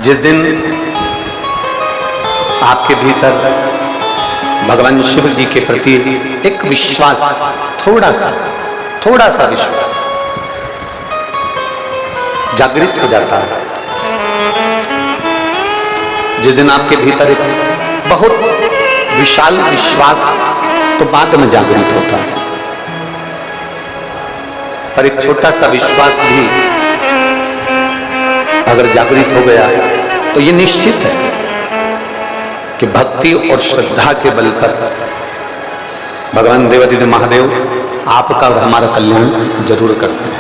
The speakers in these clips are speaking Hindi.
जिस दिन आपके भीतर भगवान शिव जी के प्रति एक विश्वास, थोड़ा सा विश्वास जागृत हो जाता है, जिस दिन आपके भीतर एक बहुत विशाल विश्वास तो बाद में जागृत होता है, पर एक छोटा सा विश्वास भी अगर जागृत हो गया तो ये निश्चित है कि भक्ति और श्रद्धा के बल पर भगवान देवादिदेव महादेव आपका और हमारा कल्याण जरूर करते हैं।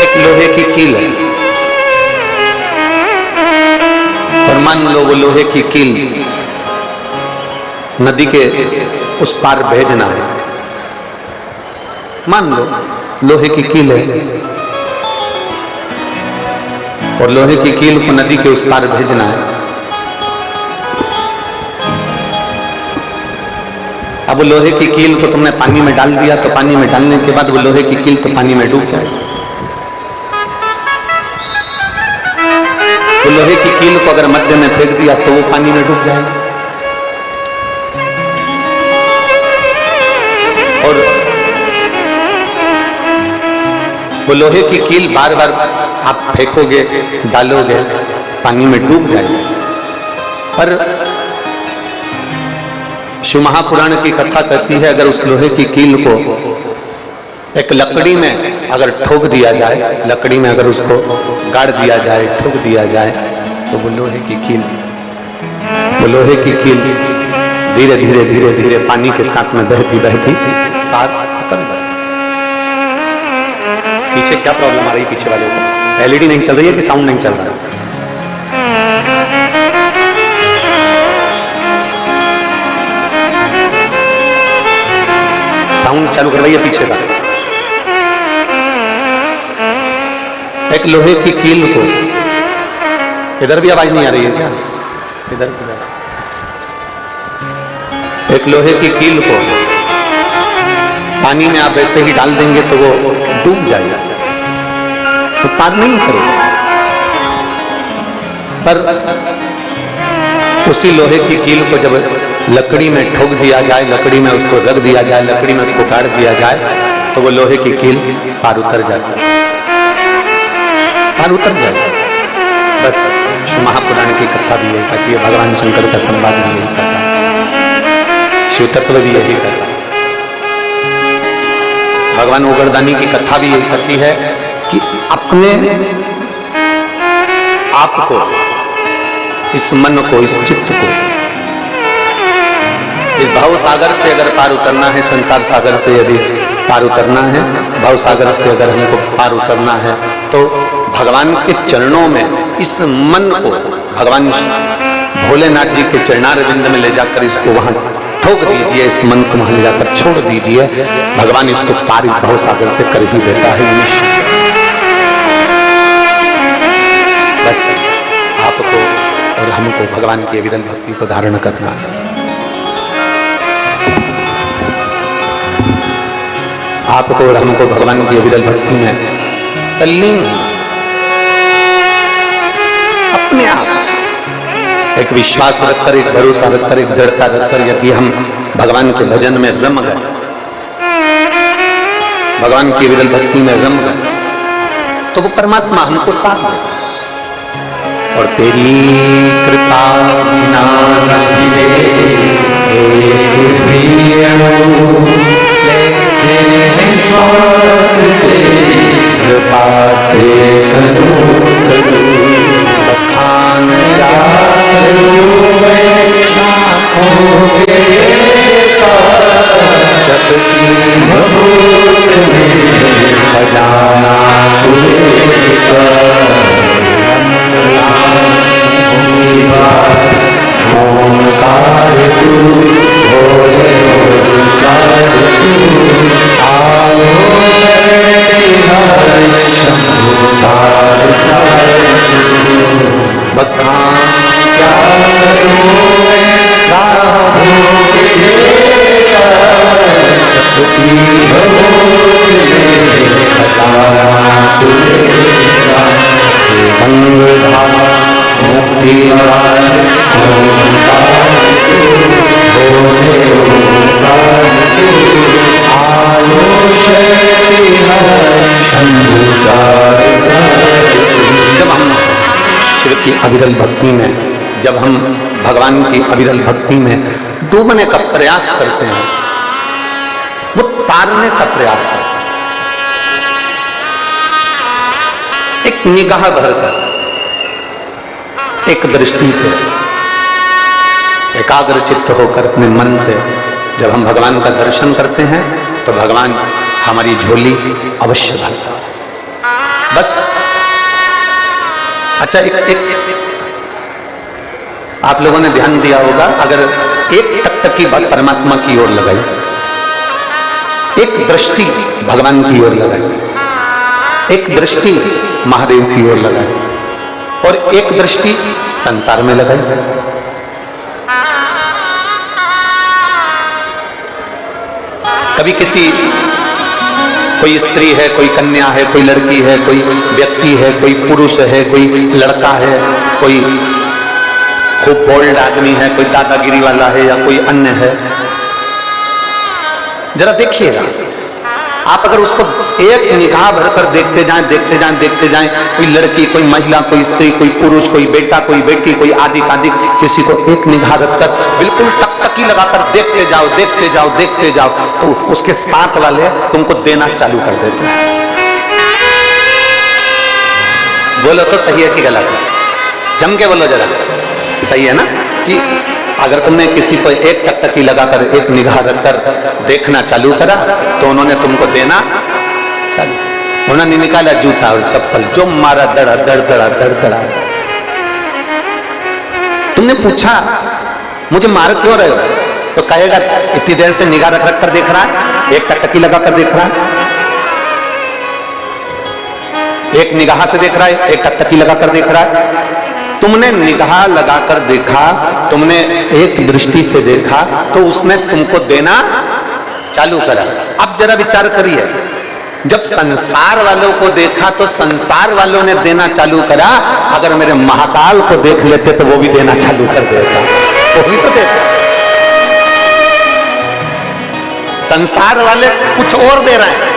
एक लोहे की कील है और मान लो वो लोहे की कील नदी के उस पार भेजना है, मान लो लोहे की कील है और लोहे की कील को नदी के उस पार भेजना है। अब वो लोहे की कील को तुमने पानी में डाल दिया तो पानी में डालने के बाद वो लोहे की कील तो पानी में डूब जाएगी। वो लोहे की कील को अगर मध्य में फेंक दिया तो वो पानी में डूब जाएगी। और वो लोहे की कील बार बार आप फेंकोगे, डालोगे, पानी में डूब जाएगी। पर शिव महापुराण की कथा कहती है अगर उस लोहे की कील को एक लकड़ी में अगर ठोक दिया जाए, लकड़ी में अगर उसको गाड़ दिया जाए, ठोक दिया जाए, तो वो लोहे की कील धीरे धीरे धीरे धीरे पानी के साथ में बहती बहती पार उतर जाती। पीछे क्या प्रॉब्लम आ रही है? पीछे वाले को एलईडी नहीं चल रही है कि साउंड नहीं चल रहा है? साउंड चालू करवाइए पीछे का। एक लोहे की कील को, इधर भी आवाज नहीं आ रही है क्या? इधर एक लोहे की कील को पानी में आप ऐसे ही डाल देंगे तो वो डूब जाएगा, तो पार नहीं करेगा। पर उसी लोहे की कील को जब लकड़ी में ठोक दिया जाए, लकड़ी में उसको रख दिया जाए, लकड़ी में उसको गाड़ दिया जाए, तो वो लोहे की कील पार उतर जाती है, पार उतर जाएगा। बस महापुराण की कथा भी यही कहती है, भगवान शंकर का संवाद भी यही कहता है, शिव तत्व भी यही कहता है, भगवान उगरदानी की कथा भी यही कहती है कि अपने आप को, इस मन को, इस चित्त को, इस भाव सागर से अगर पार उतरना है, संसार सागर से यदि पार उतरना है, भाव सागर से अगर हमको पार उतरना है, तो भगवान के चरणों में इस मन को, भगवान भोलेनाथ जी के चरणारविंद में ले जाकर इसको वहां ठोक दीजिए, इस मन को वहां ले जाकर छोड़ दीजिए, भगवान इसको पार इस भाव सागर से कर ही देता है। बस आपको और हमको भगवान की अविरल भक्ति को धारण करना है। आपको और हमको भगवान की अविरल भक्ति में तल्लीन अपने आप एक विश्वास रखकर, एक भरोसा रखकर, एक दृढ़ता रखकर यदि हम भगवान के भजन में रम गए, भगवान की विरल भक्ति में रम गए, तो वो परमात्मा हमको साथ देगा। और तेरी कृपा बिना कृपा से बखान खजाना ओंकार तू भोले ओंकार तू आयो शंभु तार जब हम शिव की अविरल भक्ति में, जब हम भगवान की अविरल भक्ति में डूबने का प्रयास करते हैं, वो तारने का प्रयास करते हैं, एक निगाह भरकर, एक दृष्टि से, एकाग्र चित्त होकर अपने मन से जब हम भगवान का दर्शन करते हैं तो भगवान हमारी झोली अवश्य भरता है। बस अच्छा, एक आप लोगों ने ध्यान दिया होगा, अगर एक टकटकी परमात्मा की ओर लगाई, एक दृष्टि भगवान की ओर लगाई, एक दृष्टि महादेव की ओर लगाई और एक दृष्टि संसार में लगाई, कभी किसी कोई स्त्री है, कोई कन्या है, कोई लड़की है, कोई व्यक्ति है, कोई पुरुष है, कोई लड़का है, कोई खूब बोल्ड आदमी है, कोई दादागिरी वाला है या कोई अन्य है, जरा देखिएगा आप, अगर उसको एक निगाह भरकर देखते जाएं, देखते जाएं, देखते जाएं, कोई लड़की, कोई महिला, कोई स्त्री, कोई पुरुष, कोई बेटा, कोई बेटी, कोई आदि आदि, किसी को एक निगाह रखकर बिल्कुल टकटकी लगाकर देखते जाओ, देखते जाओ, देखते जाओ, तो उसके साथ वाले तुमको देना चालू कर देते हैं। बोलो तो सही है कि गलत है? जम के बोलो जरा, सही है ना? कि अगर तुमने किसी को एक टकटकी लगाकर, एक निगाह रखकर देखना चालू करा तो उन्होंने तुमको देना चालू, उन्होंने निकाला जूता और चप्पल, जो मारा दड़ा दड़ दड़ा दड़ दड़ा। तुमने पूछा मुझे मार क्यों रहे हो, तो कहेगा इतनी देर से निगाह रख कर देख रहा है, एक टकटकी लगाकर देख रहा है, एक निगाह से देख रहा है, एक टकटकी लगाकर देख रहा है। तुमने निगाह लगाकर देखा, तुमने एक दृष्टि से देखा, तो उसने तुमको देना चालू करा। अब जरा विचार करिए, जब संसार वालों को देखा तो संसार वालों ने देना चालू करा, अगर मेरे महाकाल को देख लेते तो वो भी देना चालू कर देता, वो भी तो देता। संसार वाले कुछ और दे रहे हैं,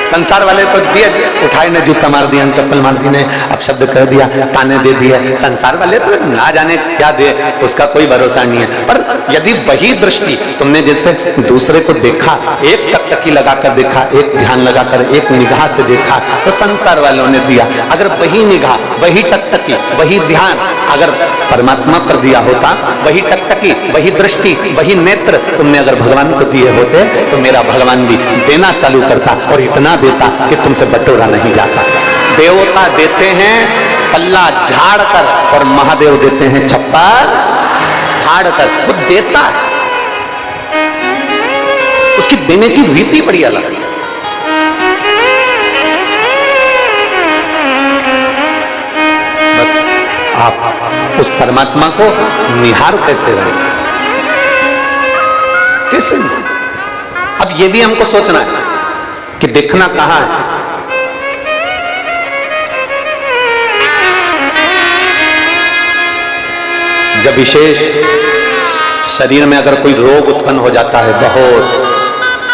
संसार वाले तो दिए, उठाए ने जूता मार दिया, चप्पल मार दी ने, अब शब्द कर दिया, ताने दे दिए। संसार वाले तो ना जाने क्या दे, उसका कोई भरोसा नहीं है। पर यदि वही दृष्टि तुमने जैसे दूसरे को देखा, एक टकटकी लगाकर देखा, एक ध्यान लगाकर, एक निगाह से देखा, तो संसार वालों ने दिया। अगर वही निगाह, वही टकटकी, वही ध्यान अगर परमात्मा पर दिया होता, वही टकटकी, वही दृष्टि, वही नेत्र तुमने अगर भगवान को दिए होते, तो मेरा भगवान भी देना चालू करता और इतना देता कि तुमसे बटोरा नहीं जाता। देवता देते हैं पल्ला झाड़ कर और महादेव देते हैं छप्पर फाड़ कर। वो देता है, उसकी देने की रीति बड़ी अलग है। बस आप उस परमात्मा को निहार कैसे रहे, कैसे? अब ये भी हमको सोचना है कि देखना कहां है। जब विशेष शरीर में अगर कोई रोग उत्पन्न हो जाता है, बहुत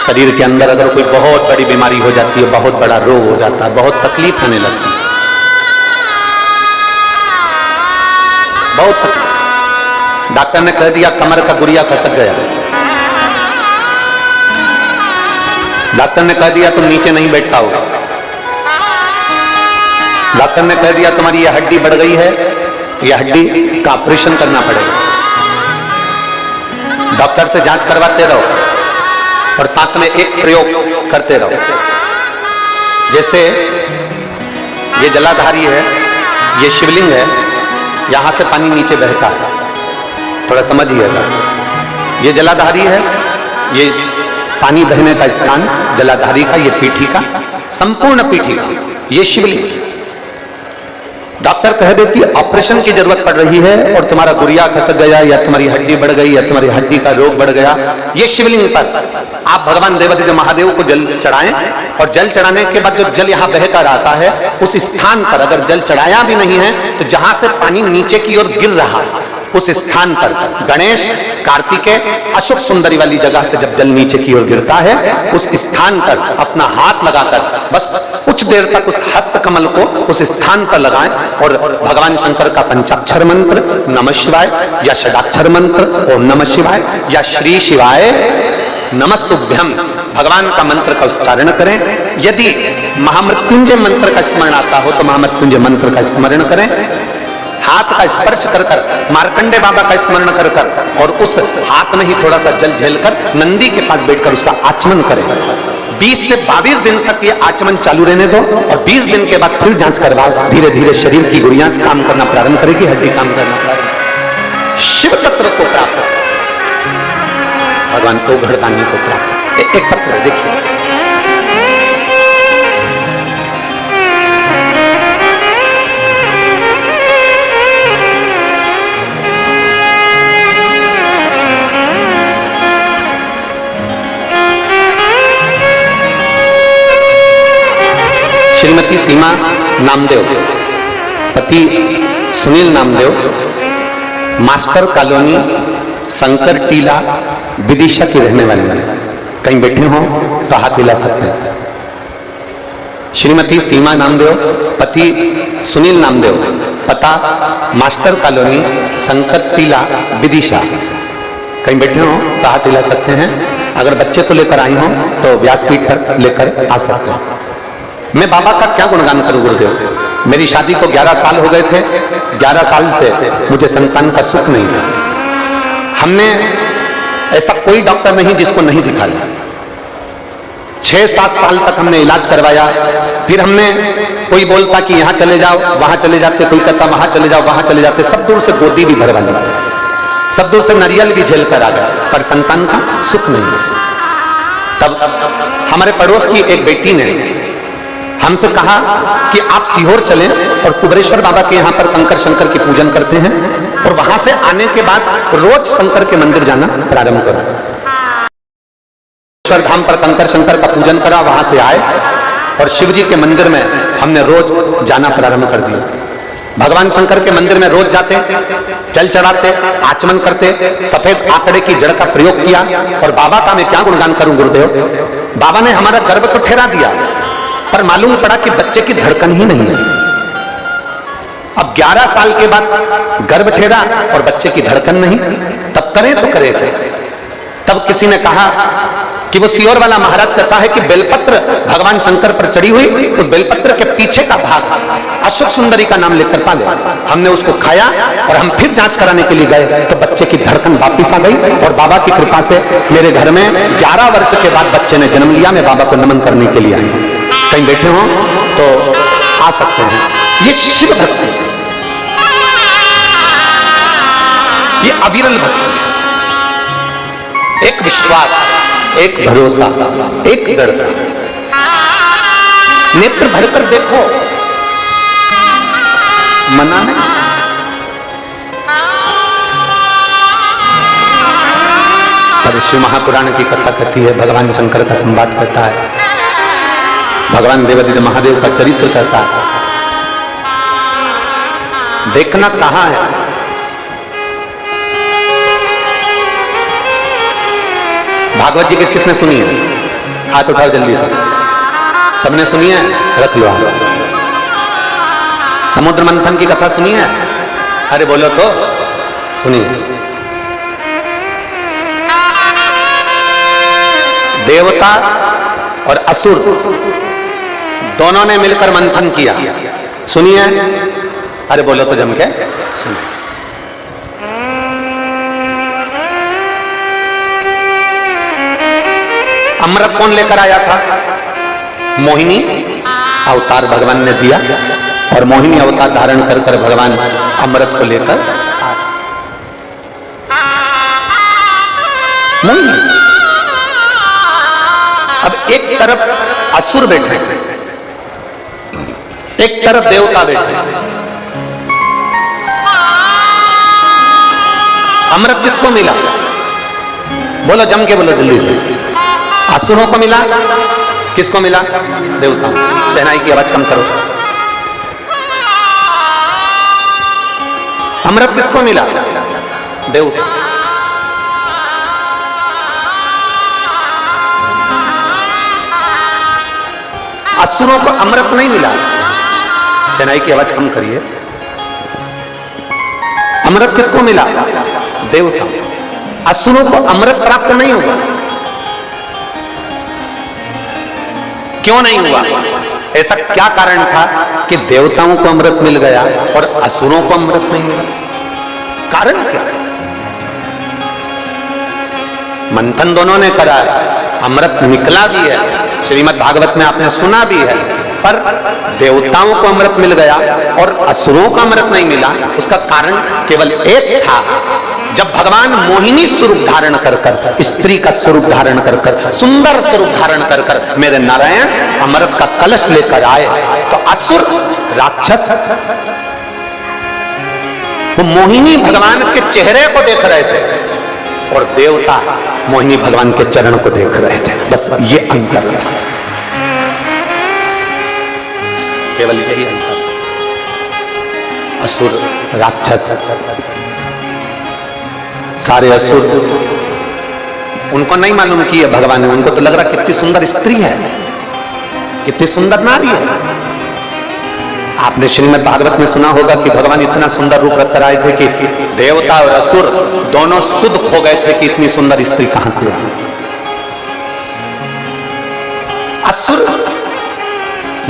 शरीर के अंदर अगर कोई बहुत बड़ी बीमारी हो जाती है, बहुत बड़ा रोग हो जाता है, बहुत तकलीफ होने लगती है, बहुत तकलीफ। डॉक्टर ने कह दिया कमर का गुड़िया खसक गया, डॉक्टर ने कह दिया तुम नीचे नहीं बैठ पाओगे, डॉक्टर ने कह दिया तुम्हारी यह हड्डी बढ़ गई है, यह हड्डी का ऑपरेशन करना पड़ेगा। डॉक्टर से जांच करवाते रहो और साथ में एक प्रयोग करते रहो। जैसे ये जलाधारी है, ये शिवलिंग है, यहां से पानी नीचे बहता है, थोड़ा समझिएगा। ये जलाधारी है, ये पानी बहने का स्थान जलाधारी का, ये पीठी का, संपूर्ण पीठी का, ये शिवलिंग। डॉक्टर कह दे कि ऑपरेशन की जरूरत पड़ रही है और तुम्हारा गुरिया खसक गया या तुम्हारी हड्डी बढ़ गई या तुम्हारी हड्डी का रोग बढ़ गया, ये शिवलिंग पर आप भगवान देवादिदेव महादेव को जल चढ़ाएं और जल चढ़ाने के बाद जो जल यहाँ बहकर आता है उस स्थान पर अगर जल चढ़ाया भी नहीं है तो जहां से पानी नीचे की ओर गिर रहा उस स्थान पर गणेश, कार्तिकेय, अशोक सुंदरी वाली जगह से जब जल नीचे की ओर गिरता है उस स्थान पर अपना हाथ लगाकर बस कुछ देर तक उस हस्त कमल को उस स्थान पर लगाएं और भगवान शंकर का पंचाक्षर मंत्र नमः शिवाय या षडाक्षर मंत्र ओम नमः शिवाय या श्री शिवाय नमस्तुभ्यम भगवान का मंत्र का उच्चारण करें। यदि महामृत्युंजय मंत्र का स्मरण आता हो तो महामृत्युंजय मंत्र का स्मरण करें। हाथ का स्पर्श कर कर मार्कंडे बाबा का स्मरण कर कर और उस हाथ में ही थोड़ा सा जल झेलकर नंदी के पास बैठकर उसका आचमन करें। 20 से 22 दिन तक ये आचमन चालू रहने दो और 20 दिन के बाद फिर जांच करवाओ। धीरे धीरे शरीर की गुड़ियां काम करना प्रारंभ करेगी, हड्डी काम करना प्रारंभ। शिव तत्व को प्राप्त, भगवान को घड़दानी को प्राप्त। एक पत्र देखिए, श्रीमती सीमा नामदेव, पति सुनील नामदेव, मास्टर कॉलोनी शंकर टीला विदिशा की रहने वाली है। कहीं बैठे हो तो हाथ हिला सकते हैं। श्रीमती सीमा नामदेव, पति सुनील नामदेव, पता मास्टर कॉलोनी शंकर टीला विदिशा। कहीं बैठे हो तो हाथ हिला सकते हैं। अगर बच्चे को लेकर आई हो तो व्यासपीठ पर लेकर आ सकते हैं। मैं बाबा का क्या गुणगान करूं गुरुदेव, मेरी शादी को 11 साल हो गए थे, 11 साल से मुझे संतान का सुख नहीं था। हमने ऐसा कोई डॉक्टर नहीं जिसको नहीं दिखाया, 6-7 साल तक हमने इलाज करवाया। फिर हमने कोई बोलता कि यहाँ चले जाओ, वहां चले जाते, कोई कहता वहां चले जाओ, वहां चले जाते। सब दूर से गोदी भी भरवा ली, सब दूर से नारियल भी झेल कर आ गया, पर संतान का सुख नहीं। तब हमारे पड़ोस की एक बेटी ने हमसे कहा कि आप सीहोर चलें और कुबरेश्वर बाबा के यहाँ पर कंकर शंकर की पूजन करते हैं और वहां से आने के बाद रोज शंकर के मंदिर जाना प्रारंभ करो। कुबरेश्वर धाम पर कंकर शंकर का पूजन करा, वहां से आए और शिव जी के मंदिर में हमने रोज जाना प्रारंभ कर दिया। भगवान शंकर के मंदिर में रोज जाते, जल चढ़ाते, आचमन करते, सफेद आंकड़े की जड़ का प्रयोग किया। और बाबा का मैं क्या गुणगान करूं गुरुदेव, बाबा ने हमारा गर्भ तो ठहरा दिया पर मालूम पड़ा कि बच्चे की धड़कन ही नहीं है। अब 11 साल के बाद गर्भ ठहरा और बच्चे की धड़कन नहीं, तब करें तो करे थे। तब किसी ने कहा कि वो सीहोर वाला महाराज कहता है कि बेलपत्र भगवान शंकर पर चढ़ी हुई, उस बेलपत्र के पीछे का भाग अशोक सुंदरी का नाम लेकर पाले। हमने उसको खाया और हम फिर जांच कराने के लिए गए तो बच्चे की धड़कन वापिस आ गई और बाबा की कृपा से मेरे घर में 11 वर्ष के बाद बच्चे ने जन्म लिया। मैं बाबा को नमन करने के लिए आई। कहीं बैठे हो तो आ सकते हैं। ये शिव भक्ति, ये अविरल भक्ति, एक विश्वास, एक भरोसा, एक दृढ़ता। नेत्र भरकर देखो, मना नहीं। पर शिव महापुराण की कथा कहती है, भगवान शंकर का संवाद करता है, भगवान देवादिदेव महादेव का चरित्र करता है। देखना कहां है, भागवत जी किस किसने सुनी है? हाथ उठाओ जल्दी से। सबने सुनी है? रख लो। समुद्र मंथन की कथा सुनी है? अरे बोलो तो सुनिए। देवता और असुर दोनों ने मिलकर मंथन किया, सुनिए। अरे बोलो तो जम के सुनिए। अमृत कौन लेकर आया था? मोहिनी अवतार भगवान ने दिया और मोहिनी अवतार धारण कर कर भगवान अमृत को लेकर मोहिनी। अब एक तरफ असुर बैठे, एक तरफ देवता बैठे। अमृत किसको मिला? बोलो, जम के बोलो जल्दी से। असुरों को मिला। किसको मिला? देवताओं। शहनाई की आवाज कम करो। अमृत किसको मिला? देवता। असुरों को अमृत नहीं मिला। शहनाई की आवाज कम करिए। अमृत किसको मिला? देवता। असुरों को अमृत प्राप्त नहीं हुआ। क्यों नहीं हुआ? ऐसा क्या कारण था कि देवताओं को अमृत मिल गया और असुरों को अमृत नहीं मिला? कारण क्या? मंथन दोनों ने करा है, अमृत निकला भी है, श्रीमद् भागवत में आपने सुना भी है, पर देवताओं को अमृत मिल गया और असुरों को अमृत नहीं मिला। उसका कारण केवल एक था। जब भगवान मोहिनी स्वरूप धारण कर कर, स्त्री का स्वरूप धारण कर कर, सुंदर स्वरूप धारण कर कर मेरे नारायण अमृत का कलश लेकर आए, तो असुर राक्षस वो मोहिनी भगवान के चेहरे को देख रहे थे और देवता मोहिनी भगवान के चरण को देख रहे थे। बस ये अंतर था, केवल यही अंतर। असुर राक्षस, सारे असुर, उनको नहीं मालूम कि ये भगवान है। उनको तो लग रहा कितनी सुंदर स्त्री है, कितनी सुंदर नारी है। आपने श्रीमद् भागवत में सुना होगा कि भगवान इतना सुंदर रूप रख कर आए थे कि देवता और असुर दोनों सुध खो गए थे कि इतनी सुंदर स्त्री कहां से आई। असुर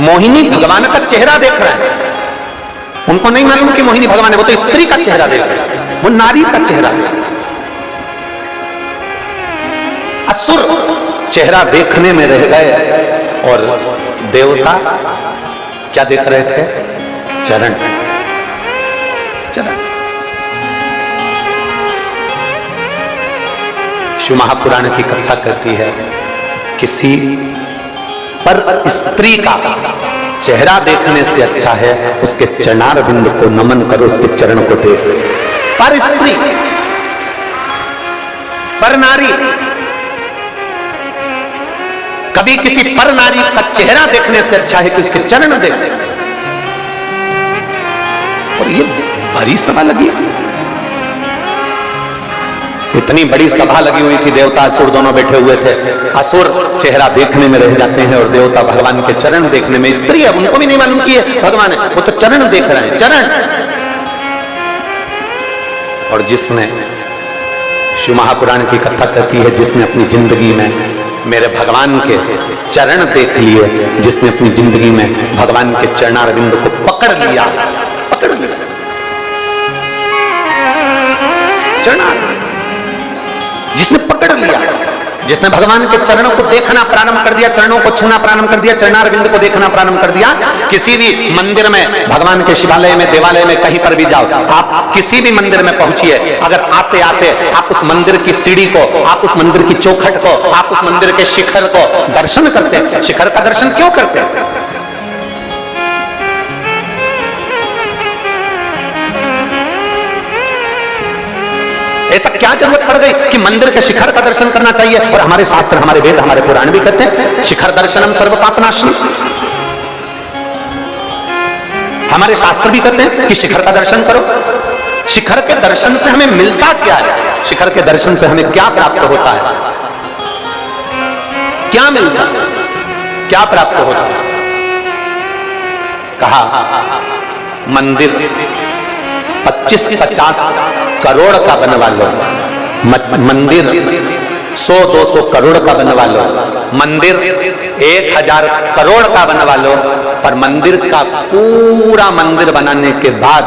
मोहिनी भगवान का चेहरा देख रहे हैं, उनको नहीं मालूम कि मोहिनी भगवान है, वो तो स्त्री का चेहरा देख रहे हैं, वो नारी का चेहरा देख रहे हैं। असुर चेहरा देखने में रह गए और देवता क्या देख रहे थे? चरण, चरण। शिव महापुराण की कथा कहती है, किसी पर स्त्री का चेहरा देखने से अच्छा है उसके चरणार बिंद को नमन करो, उसके चरण को देख। पर स्त्री, पर नारी, कभी किसी पर नारी का चेहरा देखने से अच्छा है कि उसके चरण देख। और ये बड़ी सभा लगी, इतनी बड़ी सभा लगी हुई थी, देवता असुर दोनों बैठे हुए थे। असुर चेहरा देखने में रह जाते हैं और देवता भगवान के चरण देखने में। स्त्री है, उनको भी नहीं मालूम कि भगवान है, वो तो चरण देख रहे हैं, चरण। और जिसने, शिव महापुराण की कथा कहती है, जिसने अपनी जिंदगी में मेरे भगवान के चरण देख लिए, जिसने अपनी जिंदगी में भगवान के चरणारविंद को पकड़ लिया, पकड़ लिया, जिसने पकड़ लिया, जिसने भगवान के चरणों को देखना प्रारंभ कर दिया, चरणों को छूना प्रारंभ कर दिया, चरणारविंद को देखना प्रारंभ कर दिया। किसी भी मंदिर में, भगवान के शिवालय में, देवालय में, कहीं पर भी जाओ, आप किसी भी मंदिर में पहुंचिए, अगर आते आते आप उस मंदिर की सीढ़ी को, आप उस मंदिर की चौखट को, आप उस मंदिर के शिखर को दर्शन करते हैं। शिखर का दर्शन क्यों करते हैं? ऐसा क्या जरूरत पड़ गई कि मंदिर के शिखर का दर्शन करना चाहिए? और हमारे शास्त्र, हमारे वेद, हमारे पुराण भी कहते हैं शिखर दर्शनम सर्व पापनाशनम। हमारे शास्त्र भी कहते हैं कि शिखर का दर्शन करो। शिखर के दर्शन से हमें मिलता क्या है? शिखर के दर्शन से हमें क्या प्राप्त होता है? क्या मिलता, क्या प्राप्त होता है? कहा मंदिर 25-50 करोड़ का बनवा लो, मंदिर 100-200 करोड़ का बनवा लो, मंदिर 1000 करोड़ का बनवा लो, पर मंदिर का पूरा मंदिर बनाने के बाद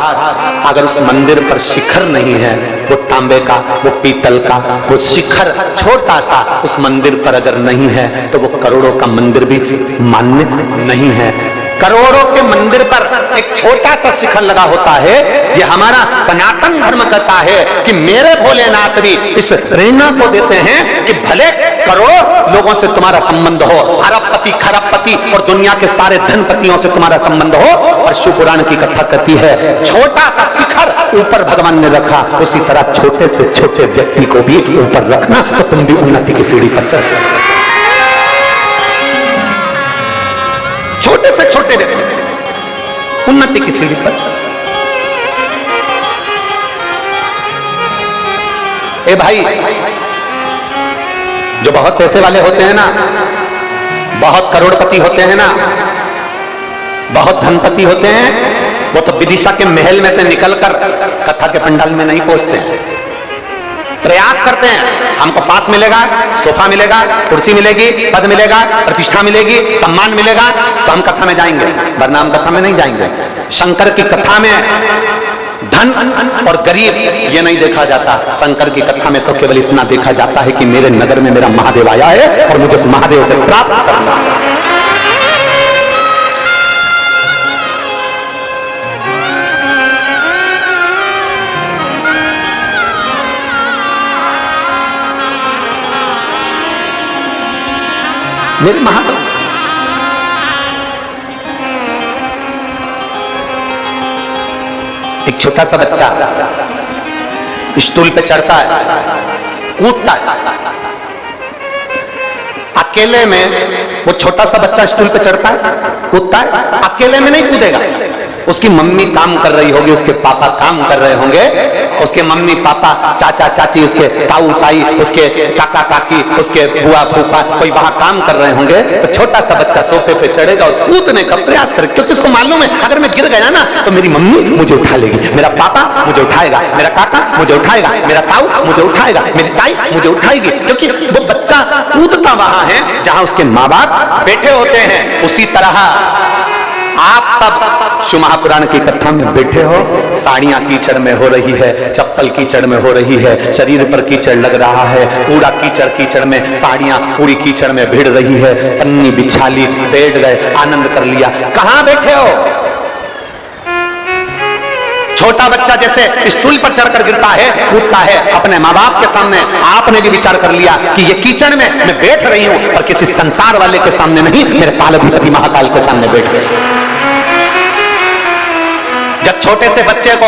अगर उस मंदिर पर शिखर नहीं है, वो तांबे का, वो पीतल का, वो शिखर छोटा सा उस मंदिर पर अगर नहीं है, तो वो करोड़ों का मंदिर भी मान्य नहीं है। करोड़ों के मंदिर पर एक छोटा सा शिखर लगा होता है। ये हमारा सनातन धर्म कहता है कि मेरे भोलेनाथ भी इस प्रेरणा को देते हैं कि भले करोड़ों लोगों से तुम्हारा संबंध हो, अरबपति खरबपति और दुनिया के सारे धनपतियों से तुम्हारा संबंध हो, और शिव पुराण की कथा कहती है छोटा सा शिखर ऊपर भगवान ने रखा, उसी तरह छोटे से छोटे व्यक्ति को भी ऊपर रखना तो तुम भी उन्नति की सीढ़ी पर चढ़। छोटे से छोटे व्यक्ति उन्नति की सीढ़ी पर। ए भाई, जो बहुत पैसे वाले होते हैं ना, बहुत करोड़पति होते हैं ना, बहुत धनपति होते हैं, वो तो विदिशा के महल में से निकलकर कथा के पंडाल में नहीं पहुंचते हैं। प्रयास करते हैं हमको पास मिलेगा, सोफा मिलेगा, कुर्सी मिलेगी, पद मिलेगा, प्रतिष्ठा मिलेगी, सम्मान मिलेगा तो हम कथा में जाएंगे, वरना हम कथा में नहीं जाएंगे। शंकर की कथा में धन और गरीब ये नहीं देखा जाता। शंकर की कथा में तो केवल इतना देखा जाता है कि मेरे नगर में मेरा महादेव आया है और मुझे उस महादेव से प्राप्त करना है। मेरे महादेव एक छोटा सा बच्चा स्टूल पे चढ़ता है, कूदता है, अकेले में वो छोटा सा बच्चा स्टूल पे चढ़ता है, कूदता है, अकेले में नहीं कूदेगा। उसकी मम्मी काम कर रही होगी, उसके पापा काम कर रहे होंगे, उसके मम्मी पापा, चाचा चाची, उसके ताऊ ताई, उसके काका काकी, उसके बुआ फूफा कोई वहां काम कर रहे होंगे, तो छोटा सा बच्चा सोफे पे चढ़ेगा और कूदने का प्रयास करेगा, क्योंकि उसको मालूम है अगर मैं गिर गया ना तो मेरी मम्मी मुझे उठा लेगी, मेरा पापा मुझे उठाएगा, मेरा काका मुझे उठाएगा, मेरा ताऊ मुझे उठाएगा, मेरी ताई मुझे उठाएगी, क्योंकि वो बच्चा कूदता वहां है जहां उसके माँ बाप बैठे होते हैं। उसी तरह आप सब शिव महापुराण की कथा में बैठे हो, साड़ियां कीचड़ में हो रही है, चप्पल कीचड़ में हो रही है, शरीर पर कीचड़ लग रहा है, पूरा कीचड़ कीचड़ में, साड़ियां पूरी कीचड़ में भिड़ रही है, पन्नी बिछा ली, बैठ गए, आनंद कर लिया। कहां बैठे हो? छोटा बच्चा जैसे स्टूल पर चढ़कर गिरता है, कूदता है अपने माँ बाप के सामने, आपने भी विचार कर लिया कि ये कीचड़ में मैं बैठ रही हूं और किसी संसार वाले के सामने नहीं, मेरे कालाधिपति महाकाल के सामने बैठ गए। जब छोटे से बच्चे को,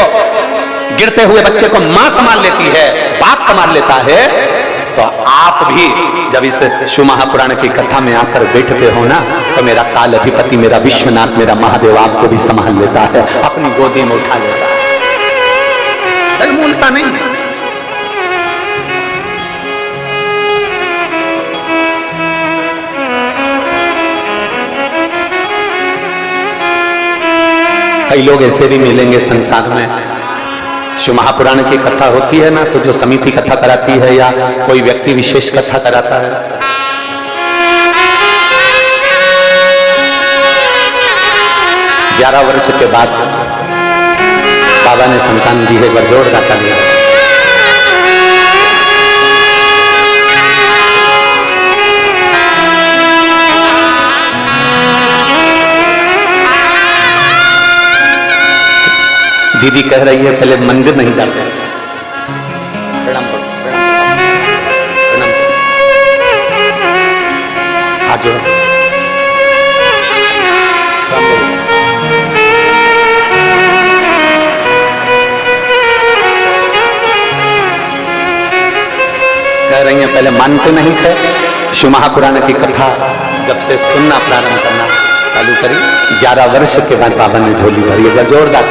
गिरते हुए बच्चे को मां संभाल लेती है, बाप संभाल लेता है, तो आप भी जब इस शिव महापुराण की कथा में आकर बैठते हो ना, तो मेरा काल अधिपति, मेरा विश्वनाथ, मेरा महादेव आपको भी संभाल लेता है, अपनी गोदी में उठा लेता है। मूलता नहीं है। कई लोग ऐसे भी मिलेंगे संसार में, शिव महापुराण की कथा होती है ना, तो जो समिति कथा कराती है या कोई व्यक्ति विशेष कथा कराता है, 11 वर्ष के बाद बाबा ने संतान दी है, एक बार जोरदार तालियां। दीदी कह रही है पहले मंदिर नहीं जाते। प्रणाम करो, प्रणाम करो। आज जो कह रही हैं पहले मानते नहीं थे, शिव महापुराण की कथा जब से सुनना प्रारंभ करना चालू करी, 11 वर्ष के बाद बाबा ने झोली भरी है। जोरदार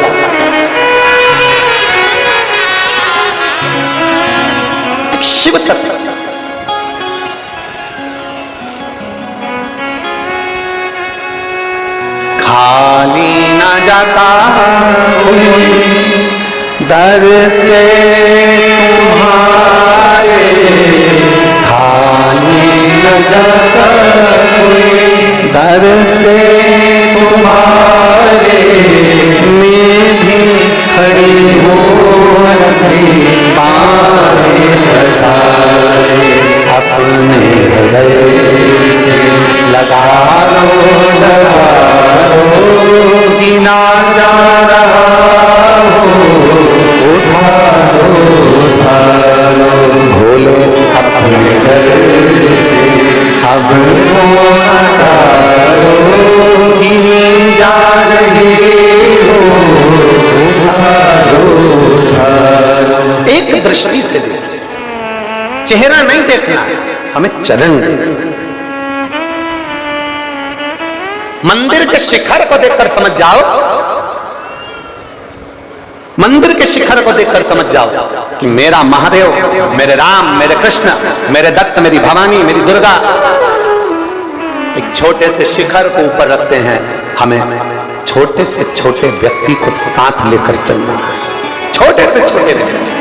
शिव तत्व खाली न जाता दर से तुम्हारे, खाली न जाता दर से तुम्हारे, मैं भी खड़ी हो रही पाए बसाए, अपने हृदय से लगा लो चेहरा नहीं देखना है, हमें चरण देखना। मंदिर के शिखर को देखकर समझ जाओ, मंदिर के शिखर को देखकर समझ जाओ कि मेरा महादेव, मेरे राम, मेरे कृष्ण, मेरे दत्त, मेरी भवानी, मेरी दुर्गा एक छोटे से शिखर को ऊपर रखते हैं। हमें छोटे से छोटे व्यक्ति को साथ लेकर चलना है, छोटे से छोटे व्यक्ति।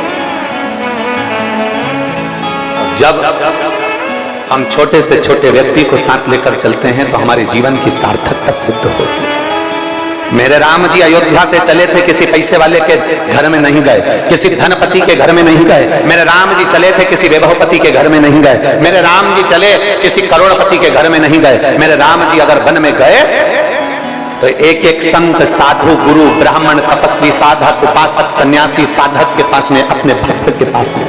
जब हम छोटे से छोटे व्यक्ति को साथ लेकर चलते हैं तो हमारे जीवन की सार्थकता सिद्ध होती है। मेरे राम जी अयोध्या से चले थे, किसी पैसे वाले के घर में नहीं गए, किसी धनपति के घर में नहीं गए। मेरे राम जी चले थे, किसी वैभवपति के घर में नहीं गए। मेरे राम जी चले, किसी करोड़पति के घर में नहीं गए। मेरे राम जी अगर वन में गए तो एक एक संत, साधु, गुरु, ब्राह्मण, तपस्वी, साधक, उपासक, सन्यासी, साधक के पास में, अपने भक्त के पास में।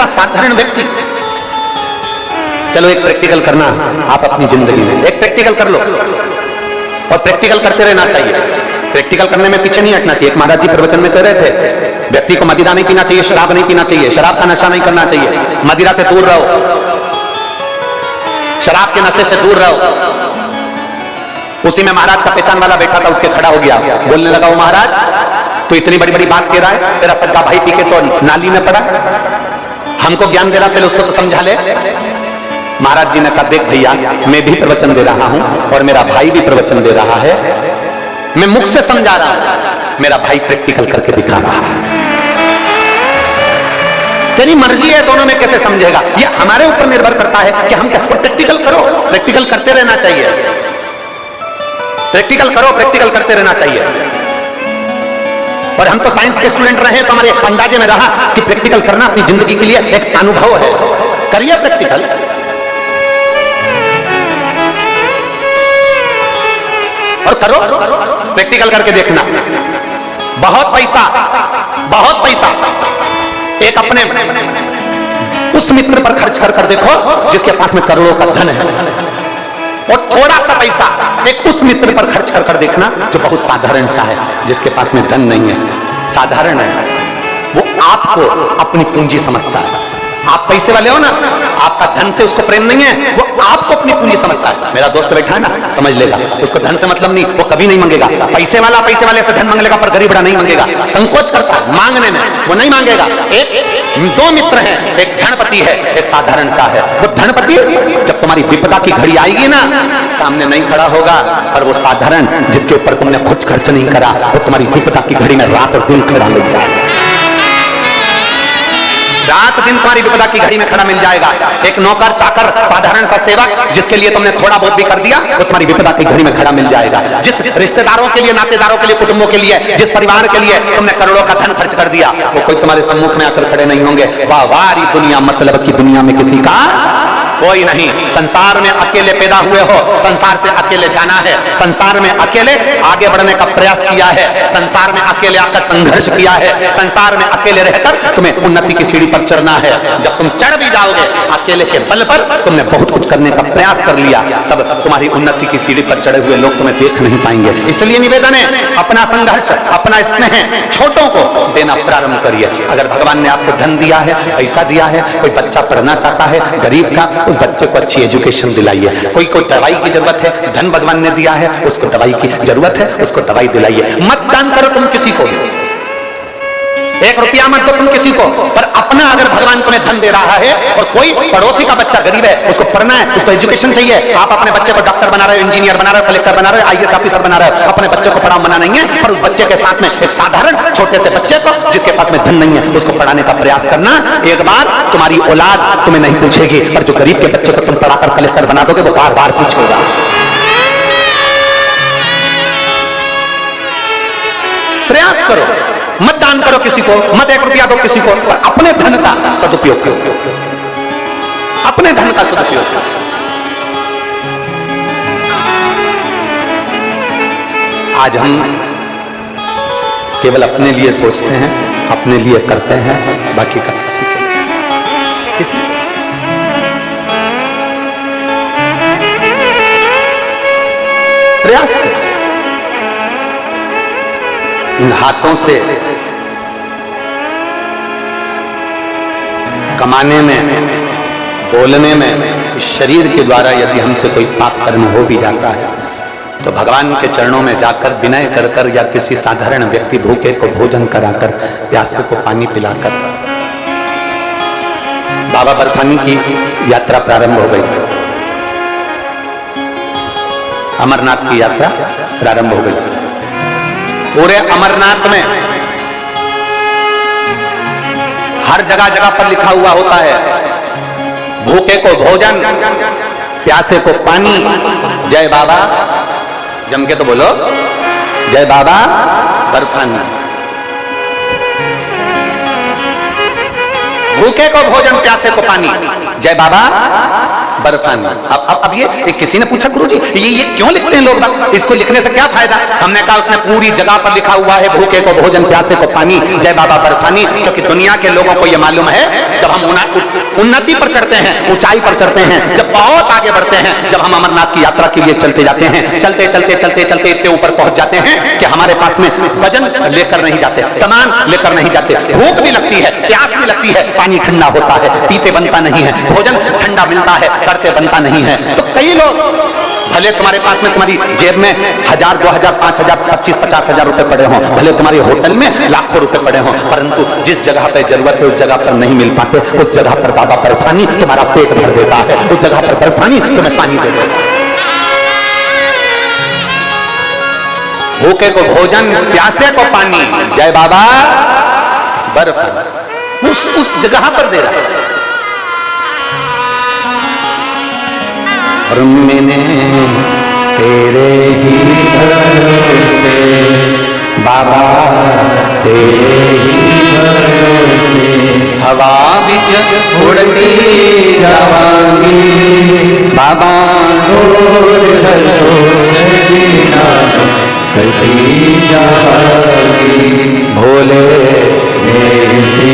साधारण व्यक्ति, चलो एक प्रैक्टिकल करना आप अपनी जिंदगी में, एक प्रैक्टिकल कर लो और प्रैक्टिकल करते रहना चाहिए। प्रैक्टिकल करने में पीछे नहीं हटना चाहिए। एक महाराज जी प्रवचन में कह रहे थे, व्यक्ति को मदिरा नहीं पीना चाहिए, शराब नहीं पीना चाहिए, शराब का नशा नहीं करना चाहिए, मदिरा से दूर रहो, शराब के नशे से दूर रहो। उसी में महाराज का पहचान वाला बैठा था, उठ के खड़ा हो गया, बोलने लगा, वो महाराज तो इतनी बड़ी बड़ी बात कह रहा है, तेरा सगा भाई पी के तो नाली में पड़ा, हमको ज्ञान दे रहा, पहले उसको तो समझा ले। महाराज जी ने कहा, देख भैया, मैं भी प्रवचन दे रहा हूं और मेरा भाई भी प्रवचन दे रहा है, मैं मुख से समझा रहा हूं, मेरा भाई प्रैक्टिकल करके दिखा रहा है। तेरी मर्जी है, दोनों में कैसे समझेगा, ये हमारे ऊपर निर्भर करता है कि हम क्या। प्रैक्टिकल करो, प्रैक्टिकल करते रहना चाहिए, प्रैक्टिकल करो, प्रैक्टिकल करते रहना चाहिए। और हम तो साइंस के स्टूडेंट रहे तो हमारे अंदाजे में रहा कि प्रैक्टिकल करना अपनी जिंदगी के लिए एक अनुभव है। करिए प्रैक्टिकल, और करो, प्रैक्टिकल करके देखना। बहुत पैसा एक अपने उस मित्र पर खर्च कर देखो जिसके पास में करोड़ों का धन है, और थोड़ा सा पैसा एक उस मित्र पर खर्च कर देखना जो बहुत साधारण सा है, जिसके पास में धन नहीं है, साधारण है। वो आपको अपनी पूंजी समझता है। आप पैसे वाले हो ना, आपका धन से उसको प्रेम नहीं है, वो आपको अपनी पूंजी समझता है। मेरा दोस्त बैठा है ना, समझ लेगा, उसको धन से मतलब नहीं, वो कभी नहीं मांगेगा। पैसे वाला पैसे वाले से धन मांग लेगा, पर गरीब बड़ा नहीं मांगेगा, संकोच करता है मांगने में, वो नहीं मांगेगा। दो मित्र हैं, एक धनपति है, एक साधारण सा है। वो धनपति जब तुम्हारी विपदा की घड़ी आएगी ना, सामने नहीं खड़ा होगा, और वो साधारण जिसके ऊपर तुमने कुछ खर्च नहीं करा, वो तुम्हारी विपदा की घड़ी में रात और दिन खड़ा मिल जाएगा। रात दिन तुम्हारी विपदा की घड़ी में खड़ा मिल जाएगा। एक नौकर चाकर साधारण सा सेवक जिसके लिए तुमने थोड़ा बहुत भी कर दिया, वो तुम्हारी विपदा की घड़ी में खड़ा मिल जाएगा। जिस रिश्तेदारों के लिए, नातेदारों के लिए, कुटुंबों के लिए, जिस परिवार के लिए तुमने करोड़ों का धन खर्च कर दिया, वो कोई तुम्हारे सम्मुख में आकर खड़े नहीं होंगे। वाह वारी दुनिया, मतलब की दुनिया में किसी का कोई नहीं। संसार में अकेले पैदा हुए हो, संसार से अकेले जाना है, संसार में अकेले आगे बढ़ने का प्रयास किया है, संसार में अकेले आकर संघर्ष किया है, संसार में अकेले रहकर तुम्हें उन्नति की सीढ़ी पर चढ़ना है। जब तुम चढ़ भी जाओगे अकेले के बल पर, तुमने बहुत कुछ करने का प्रयास कर लिया, तब तुम्हारी उन्नति की सीढ़ी पर चढ़े हुए लोग तुम्हें देख नहीं पाएंगे। इसलिए निवेदन है, अपना संघर्ष, अपना स्नेह छोटों को देना प्रारंभ करिए। अगर भगवान ने आपको धन दिया है, पैसा दिया है, कोई बच्चा पढ़ना चाहता है गरीब का, उस बच्चे को अच्छी एजुकेशन दिलाइए। कोई दवाई की जरूरत है, धन भगवान ने दिया है, उसको दवाई की जरूरत है, उसको दवाई दिलाइए। मत दान करो तुम किसी को, 1 रुपया मत दो तुम किसी को, पर अपना अगर भगवान तुम्हें धन दे रहा है और कोई पड़ोसी का बच्चा गरीब है, उसको पढ़ना है, उसको एजुकेशन चाहिए, आप अपने बच्चे को डॉक्टर बना रहे हो, इंजीनियर बना रहे हो, कलेक्टर बना रहे हो, IAS ऑफिसर बना रहे हो, अपने बच्चे को पढ़ाओ, मना नहीं है, पर उस बच्चे के साथ में एक साधारण छोटे से बच्चे को जिसके पास में धन नहीं है, उसको पढ़ाने का प्रयास करना। एक बार तुम्हारी औलाद तुम्हें नहीं पूछेगी, पर जो गरीब के बच्चे को तुम पढ़ाकर कलेक्टर बना दोगे, वो बार बार पूछेगा। प्रयास करो, मत दान करो किसी को, मत 1 रुपया दो किसी को, पर अपने धन का सदुपयोग करो, अपने धन का सदुपयोग करो। आज हम केवल अपने लिए सोचते हैं, अपने लिए करते हैं, बाकी का किसी के लिए, किसी प्रयास करें। इन हाथों से कमाने में, बोलने में, इस शरीर के द्वारा यदि हमसे कोई पाप कर्म हो भी जाता है तो भगवान के चरणों में जाकर विनय कर कर या किसी साधारण व्यक्ति भूखे को भोजन कराकर, प्यासे को पानी पिलाकर बाबा बर्फानी की यात्रा प्रारंभ हो गई। अमरनाथ की यात्रा प्रारंभ हो गई। पूरे अमरनाथ में हर जगह जगह पर लिखा हुआ होता है, भूखे को भोजन, प्यासे को पानी, जय बाबा, जम के तो बोलो, जय बाबा बर्फानी। भूखे को भोजन, प्यासे को पानी, जय बाबा बर्फानी। अब ये किसी ने पूछा गुरुजी ये क्यों लिखते हैं लोग, इसको लिखने से क्या फायदा? हमने कहा उसने पूरी जगह पर लिखा हुआ है भूखे को भोजन, प्यासे को पानी, जय बाबा बर्फानी, क्योंकि दुनिया के लोगों को यह मालूम है जब हम उन्नति पर चढ़ते हैं, ऊंचाई पर चढ़ते हैं, जब बहुत आगे बढ़ते हैं, जब हम अमरनाथ की यात्रा के लिए चलते जाते हैं, चलते चलते चलते चलते इतने ऊपर पहुंच जाते हैं कि हमारे पास में वजन लेकर नहीं जाते, सामान लेकर नहीं जाते, भूख भी लगती है, प्यास भी लगती है, पानी ठंडा होता है, पीते बनता नहीं है, भोजन ठंडा मिलता है, करते बनता नहीं है। तो कई लोग, भले तुम्हारे पास में तुम्हारी जेब में 1000, 2000, 5000, 25-50 रुपए पड़े हों, भले तुम्हारे होटल में लाखों रुपए पड़े हों, परंतु जिस जगह पे जरूरत है उस जगह पर नहीं मिल पाते, उस जगह पर बाबा बर्फानी तुम्हारा पेट भर देता है, उस जगह पर बर्फानी तुम्हें पानी दे देता है। भूखे को भोजन, प्यासे को पानी, जय बाबा बर्फानी, उस जगह पर दे रहा है। और मैंने तेरे ही भरोसे बाबा, तेरे ही भरोसे हवा बिच उड़ती जावांगी बाबा, ढोल कटी जावांगी भोले मेरी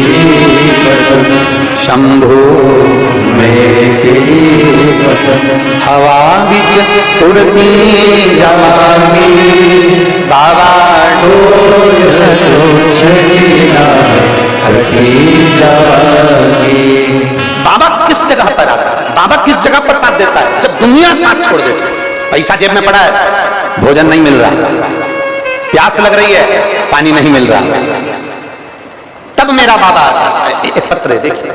पतन, शंभू मेरी पतन, हवा बिच उड़ती जावांगी बाबा, ढोल कटी जावांगी। बाबा किस जगह पर आता है, बाबा किस जगह पर साथ देता है? जब दुनिया साथ छोड़ देती है। पैसा जेब में पड़ा है, भोजन नहीं मिल रहा, प्यास लग रही है, पानी नहीं मिल रहा, तब मेरा बाबा एक पत्र है, देखिए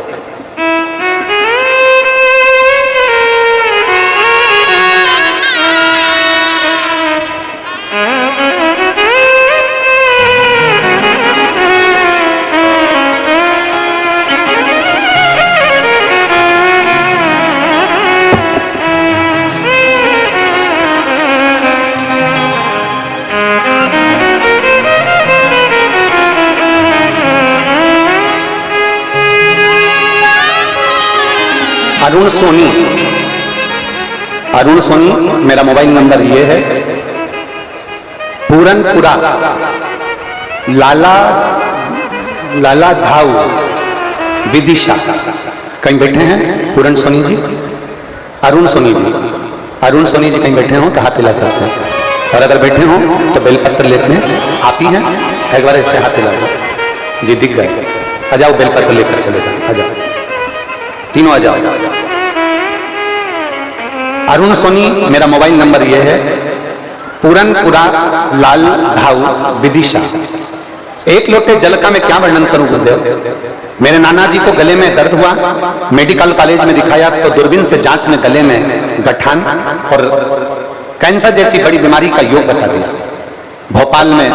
अरुण सोनी मेरा मोबाइल नंबर ये है। पूरनपुरा लाला धाऊ विदिशा, कहीं बैठे हैं पूरन सोनी जी, अरुण सोनी जी कहीं बैठे हो तो हाथ हिला सकते हैं, और अगर बैठे हो तो बेलपत्र लेते हैं, आप ही हैं, एक बार इससे हाथ हिला जी, दिख गए, आ जाओ बेलपत्र लेकर चले जाओ, आ जाओ तीनों आ जाओ। अरुण सोनी मेरा मोबाइल नंबर यह है। पूरनपुरा लाल धाऊ विदिशा। एक लोटे जल का मैं क्या वर्णन करूं गुरुदेव। मेरे नाना जी को गले में दर्द हुआ, मेडिकल कॉलेज में दिखाया तो दूरबीन से जांच में गले में गठान और कैंसर जैसी बड़ी बीमारी का योग बता दिया। भोपाल में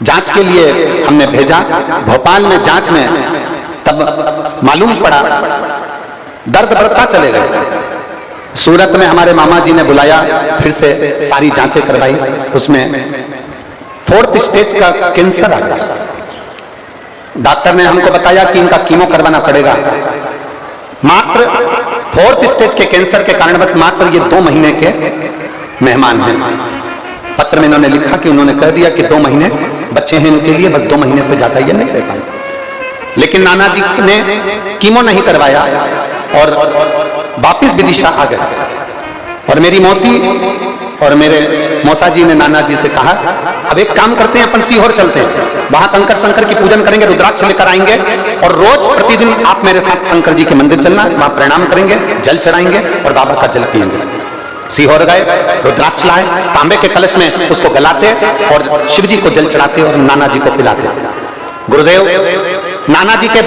जांच के लिए हमने भेजा, भोपाल में जांच में तब मालूम पड़ा दर्द बढ़ता चले गए। सूरत में हमारे मामा जी ने बुलाया, फिर से सारी जांचें करवाई, उसमें 4th स्टेज का कैंसर आ गया। डॉक्टर ने हमको बताया कि इनका कीमो करवाना पड़ेगा। मात्र 4th स्टेज के कैंसर के कारण बस मात्र ये 2 महीने के मेहमान हैं। पत्र में इन्होंने लिखा कि उन्होंने कह दिया कि 2 महीने बच्चे हैं इनके लिए, बस 2 महीने से ज्यादा ये नहीं दे पाए। लेकिन नाना जी ने कीमो नहीं करवाया और वापिस विदिशा आ गए। और मेरी मौसी और मेरे मौसा जी ने नाना जी से कहा, अब एक काम करते हैं, अपन सीहोर चलते हैं, वहां कंकर शंकर की पूजन करेंगे, रुद्राक्ष लेकर आएंगे और रोज प्रतिदिन आप मेरे साथ शंकर जी के मंदिर चलना, वहां प्रणाम करेंगे, जल चढ़ाएंगे और बाबा का जल पिएंगे। सीहोर गए, रुद्राक्ष लाए, तांबे के कलश में उसको गलाते और शिव जी को जल चढ़ाते और नाना जी को पिलाते। गुरुदेव, नाना जी के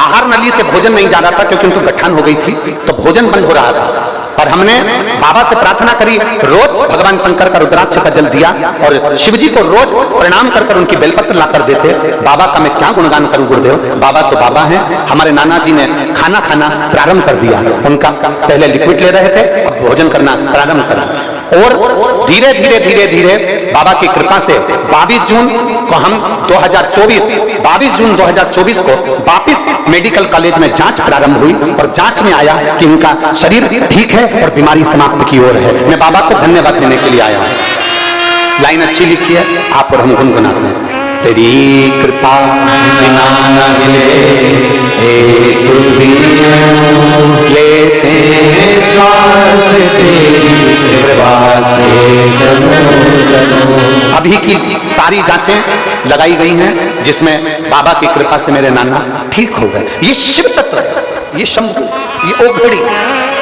आहार नली से भोजन नहीं जा रहा था क्योंकि उनको गठान हो गई थी, तो भोजन बंद हो रहा था। और हमने बाबा से प्रार्थना करी, रोज भगवान शंकर का रुद्राक्ष का जल दिया और शिव जी को रोज प्रणाम कर उनकी बेलपत्र लाकर देते। बाबा का मैं क्या गुणगान करूं गुरुदेव, बाबा तो बाबा हैं। हमारे नाना जी ने खाना खाना प्रारंभ कर दिया, उनका पहले लिक्विड ले रहे थे, अब भोजन करना प्रारंभ करा और धीरे धीरे धीरे धीरे बाबा की कृपा से 22 जून को हम 22 जून 2024 को वापिस मेडिकल कॉलेज में जांच प्रारंभ हुई और जांच में आया कि उनका शरीर ठीक है और बीमारी समाप्त की ओर है। मैं बाबा को धन्यवाद देने के लिए आया हूं। लाइन अच्छी लिखी है, आप और हम गुनगुनाते हैं। तेरी कृपा बिना न मिले लेते हैं सांस तेरी कृपा से। अभी की सारी जांचें लगाई गई हैं जिसमें बाबा की कृपा से मेरे नाना ठीक हो गए। ये शिव तत्व है, ये शंभु, ये ओघड़ी,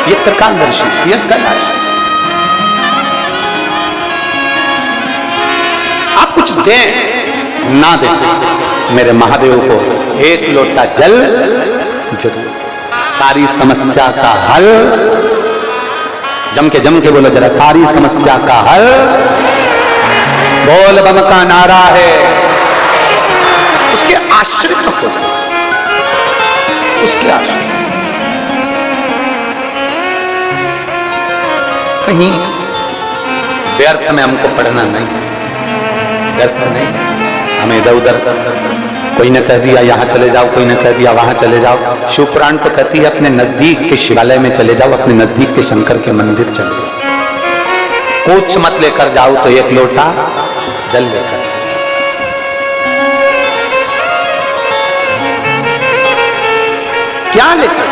ये त्रिकालदर्शी, ये कैलाश। आप कुछ दें ना दे, मेरे महादेव को एक लोटा जल जरूर, सारी समस्या का हल। जम के बोलो जरा, सारी समस्या का हल बोल बम का नारा है। उसके आश्रित हो जाओ, उसके आश्रित। कहीं व्यर्थ में हमको पढ़ना नहीं, व्यर्थ नहीं। हमें इधर उधर कोई ने कह दिया यहाँ चले जाओ, कोई ने कह दिया वहां चले जाओ। शिव पुराण तो कहती है अपने नजदीक के शिवालय में चले जाओ, अपने नजदीक के शंकर के मंदिर चले जाओ। कुछ मत लेकर जाओ तो एक लोटा जल लेकर। क्या लेकर?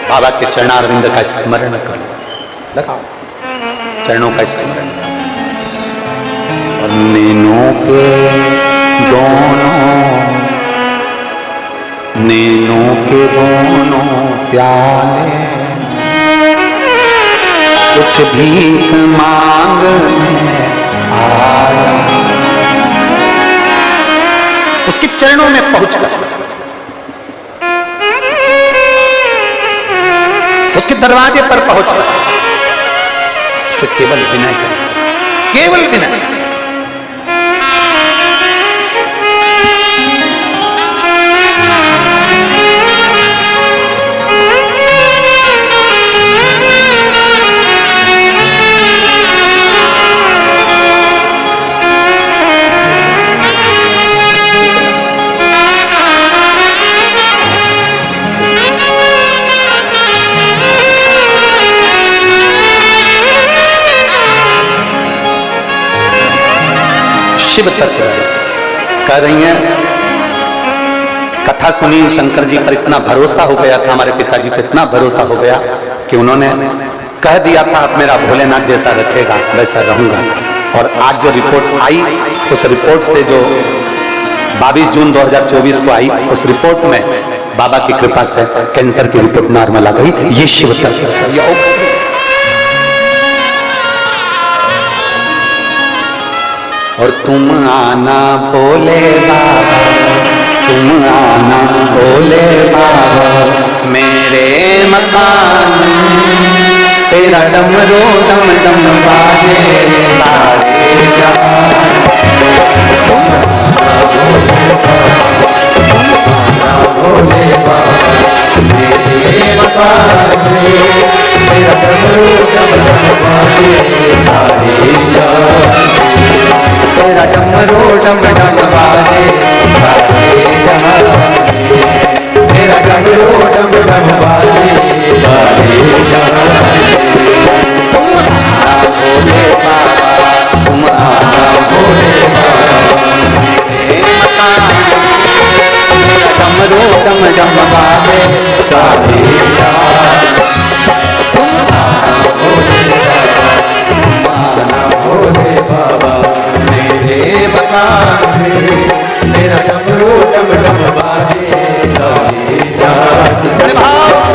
बाबा के चरणारविंद का स्मरण करो, लगाओ चरणों का स्मरण। और नैनों के दोनों प्याले कुछ भीख मांगने आया। उसके चरणों में पहुंचकर, उसके दरवाजे पर पहुंचकर उससे केवल विनय करें, केवल विनय। शिव तत्व कह रही हैं, कथा सुनी, शंकर जी पर इतना भरोसा हो गया था, हमारे पिताजी पर इतना भरोसा हो गया कि उन्होंने कह दिया था अब मेरा भोलेनाथ जैसा रखेगा वैसा रहूंगा। और आज जो रिपोर्ट आई, उस रिपोर्ट से जो 22 जून 2024 को आई, उस रिपोर्ट में बाबा की कृपा से कैंसर की रिपोर्ट नॉर्मल आ गई। ये शिव तत्व है। और तुम आना भोले बाबा, तुम आना भोले बाबा मेरे मकान, तेरा डमरू डम डम बाजे सारे जहां। भोले बाबा मेरे मकान, तेरा डमरू डम डम बाजे सारे जहां। तेरा डमरू डम डम बाजे सारे जहां, तेरा डमरू डम डम बाजे सारे जहां। तुम आना भोले बाबा, तुम आना भोले बाबा मेरे मकान, तेरा डमरू डम डम बाजे सारे जहां। तुम आना भोले बाबा, बाबा मेरे मकान में, मेरा डमरू डम डम बाजे सारी जान। बड़े भाव से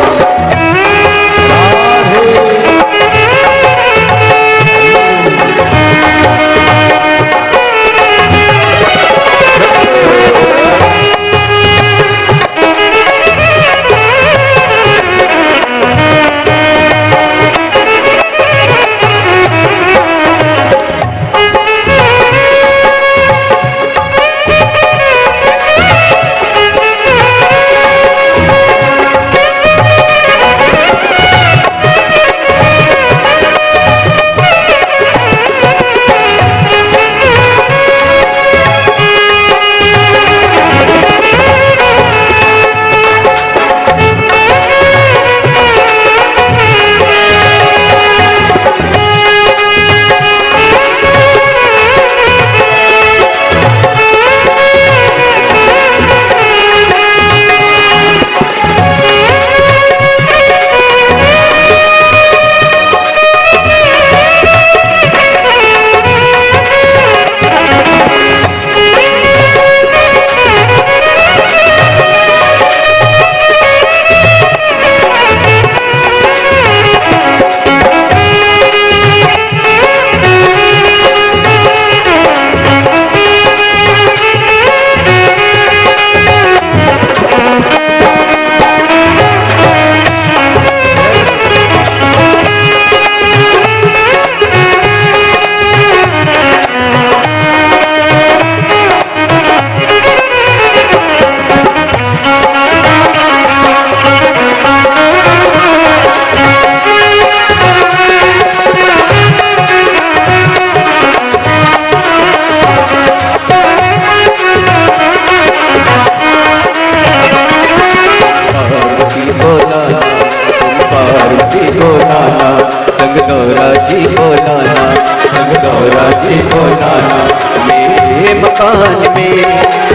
मकान में,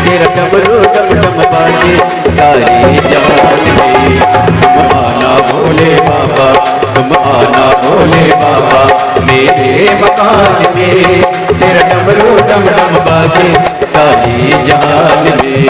तेरा डमरू डम डम बाजे सारी जान में। तुम आना भोले बाबा, तुम आना भोले बाबा मेरे मकान में, तेरा डमरू डम डम बाजे सारी जान में।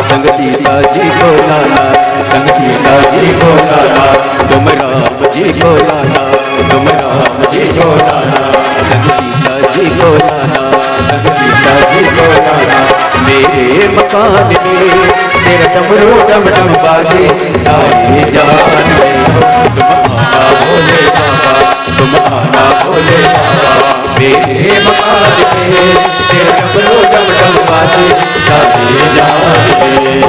संग सीता जी को लाना, संग सीता जी को लाना, तुम राम जी को लाना, तुम राम जी को लाना, संग सीता जी को लाना, संग सीता जी को लाना। मेरे मकान में तेरा डमरू डम डम बाजे सारे जहान में। तुम आना भोले बाबा, तुम आना भोले बाबा, मेरे मकान में तेरा डमरू डम डम बाजे सारे जहान में।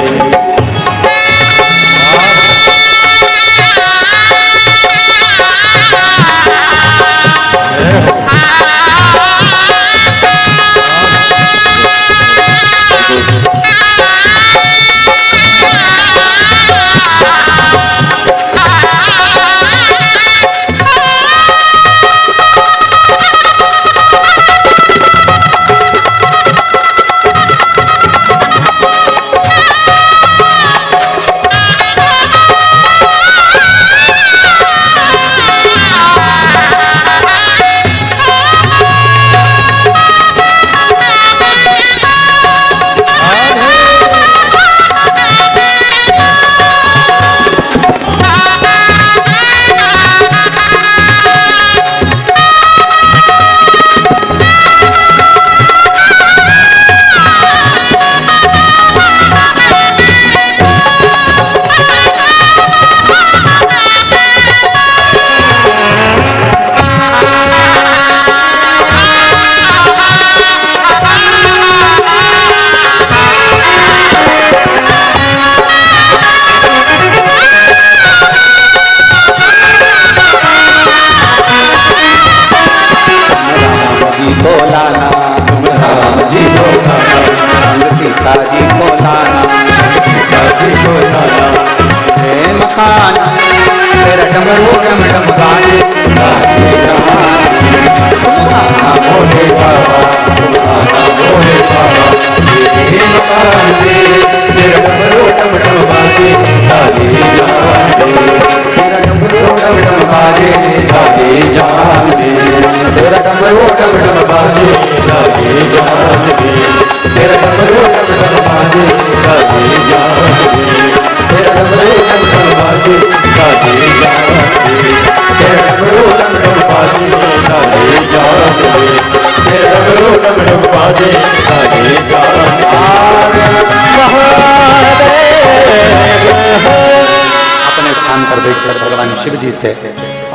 शिव जी से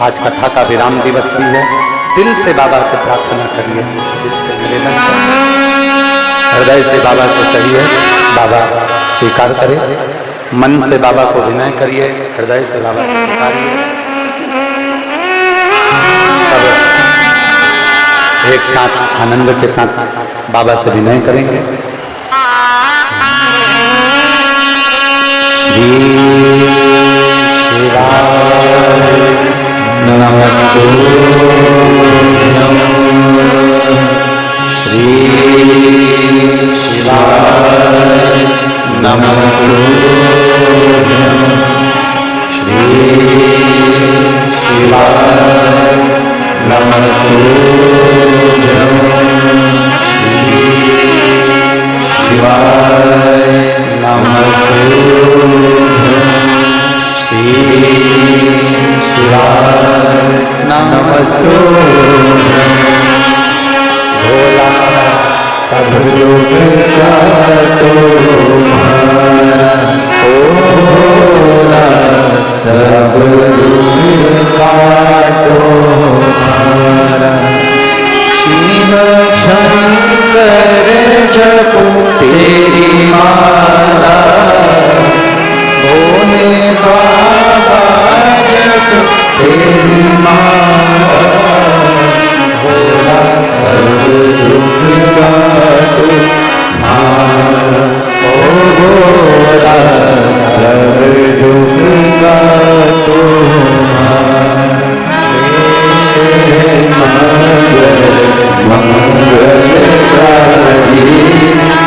आज कथा का विराम दिवस भी है। दिल से बाबा से प्रार्थना करिए, दिल से निवेदन करिए, हृदय से बाबा से कहिए, बाबा स्वीकार करे। मन से बाबा को विनय करिए, हृदय से बाबा से स्वीकारिए। सब एक साथ आनंद के साथ बाबा से विनय करेंगे। नमस्तु श्री शिवाय नमस्तु श्री शिवाय नमस्तु श्री शिवाय नमस्तु श्री शिवाय नमस्तु। भोला सब युग का तुम्हारा, ओ भोला सब युग का तुम्हारा। शिव शंकर जपो तेरी माला, भोले बाबा जपो तेरी माला। भोला सब दुख का तुम्हारा, ओ भोला सब दुख का तुम्हारा। मंगलकारी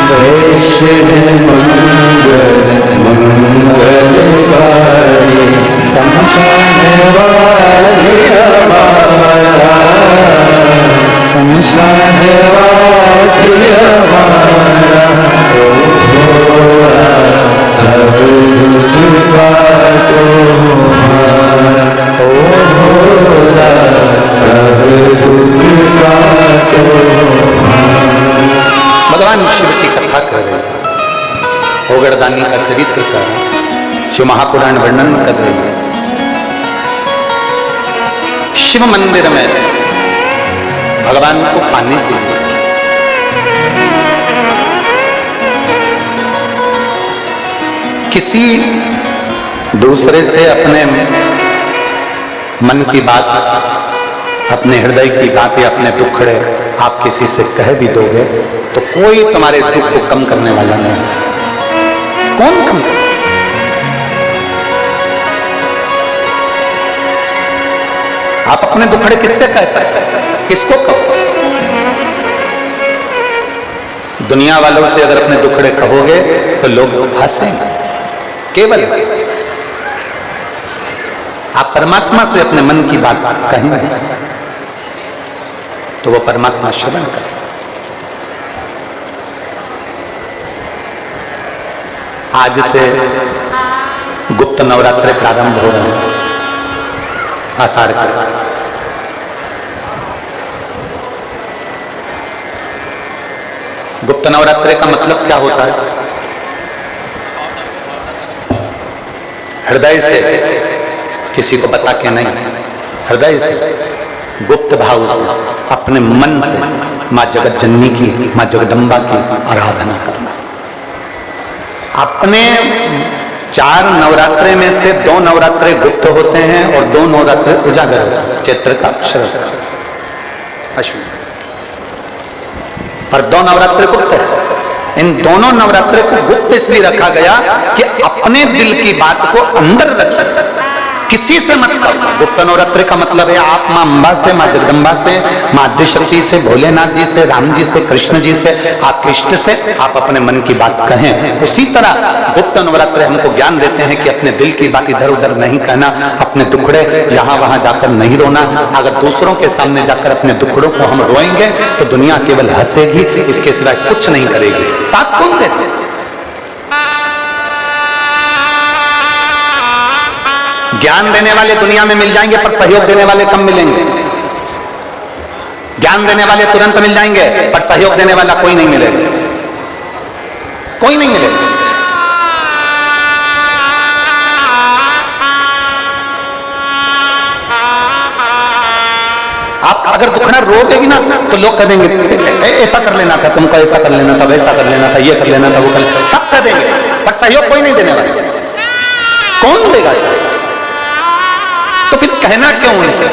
देश मंगल मंगलकारी। शमशानवासी हमारा, शमशानवासी हमारा। ओ भोला सब दुख का तुम्हारा, ओ भोला सब दुख का तुम्हारा। भगवान शिव की कथा कर रही है, ओगड़दानी का चरित्र का शिव महापुराण वर्णन कर रही है। शिव मंदिर में भगवान को पाने के लिए किसी दूसरे से अपने मन की बात, अपने हृदय की बात या अपने दुखड़े आप किसी से कह भी दोगे तो कोई तुम्हारे दुख को कम करने वाला नहीं है। कौन कम? आप अपने दुखड़े किससे कह सकते हैं? किसको कहो? दुनिया वालों से अगर अपने दुखड़े कहोगे तो लोग हंसेंगे, केवल आप परमात्मा से अपने मन की बात कहेंगे तो वो परमात्मा श्रवण करे। आज से गुप्त नवरात्रि प्रारंभ हो रहे हैं, आषाढ़ के। गुप्त नवरात्रि का मतलब क्या होता है? हृदय से, किसी को बता के नहीं, हृदय से, गुप्त भाव से, अपने मन से मां जगत जननी की, मां जगदम्बा की आराधना करना। अपने 4 नवरात्रे में से 2 नवरात्रे गुप्त होते हैं और 2 नवरात्रे उजागर होते हैं, चैत्र का, शरद का, अश्विन। पर 2 नवरात्रे गुप्त है। इन दोनों नवरात्रे को गुप्त इसलिए रखा गया कि अपने दिल की बात को अंदर रखिए, किसी से मत कहो। गुप्त नवरात्रि का मतलब है आप मां अंबा से, मां जगदम्बा से, मां आद्यशक्ति से, भोलेनाथ जी से, राम जी से, कृष्ण जी से, आप इष्ट से आप अपने मन की बात कहें। उसी तरह गुप्त नवरात्रि हमको ज्ञान देते हैं कि अपने दिल की बात इधर उधर नहीं कहना, अपने दुखड़े यहां वहां जाकर नहीं रोना। अगर दूसरों के सामने जाकर अपने दुखड़ों को हम रोएंगे तो दुनिया केवल हंसेगी, इसके सिवाय कुछ नहीं करेगी। साथ कौन देते? ज्ञान देने वाले दुनिया में मिल जाएंगे पर सहयोग देने वाले कम मिलेंगे। ज्ञान देने वाले तुरंत मिल जाएंगे पर सहयोग देने वाला कोई नहीं मिलेगा, कोई नहीं मिलेगा। आप अगर दुखड़ा रोकेगी ना तो लोग कह देंगे ऐसा कर लेना था, तुमको ऐसा कर लेना था, वैसा कर लेना था, ये कर लेना था, वो कर, सब कर देंगे पर सहयोग कोई नहीं देने वाला। कौन देगा सहयोग? तो फिर कहना क्यों उनसे,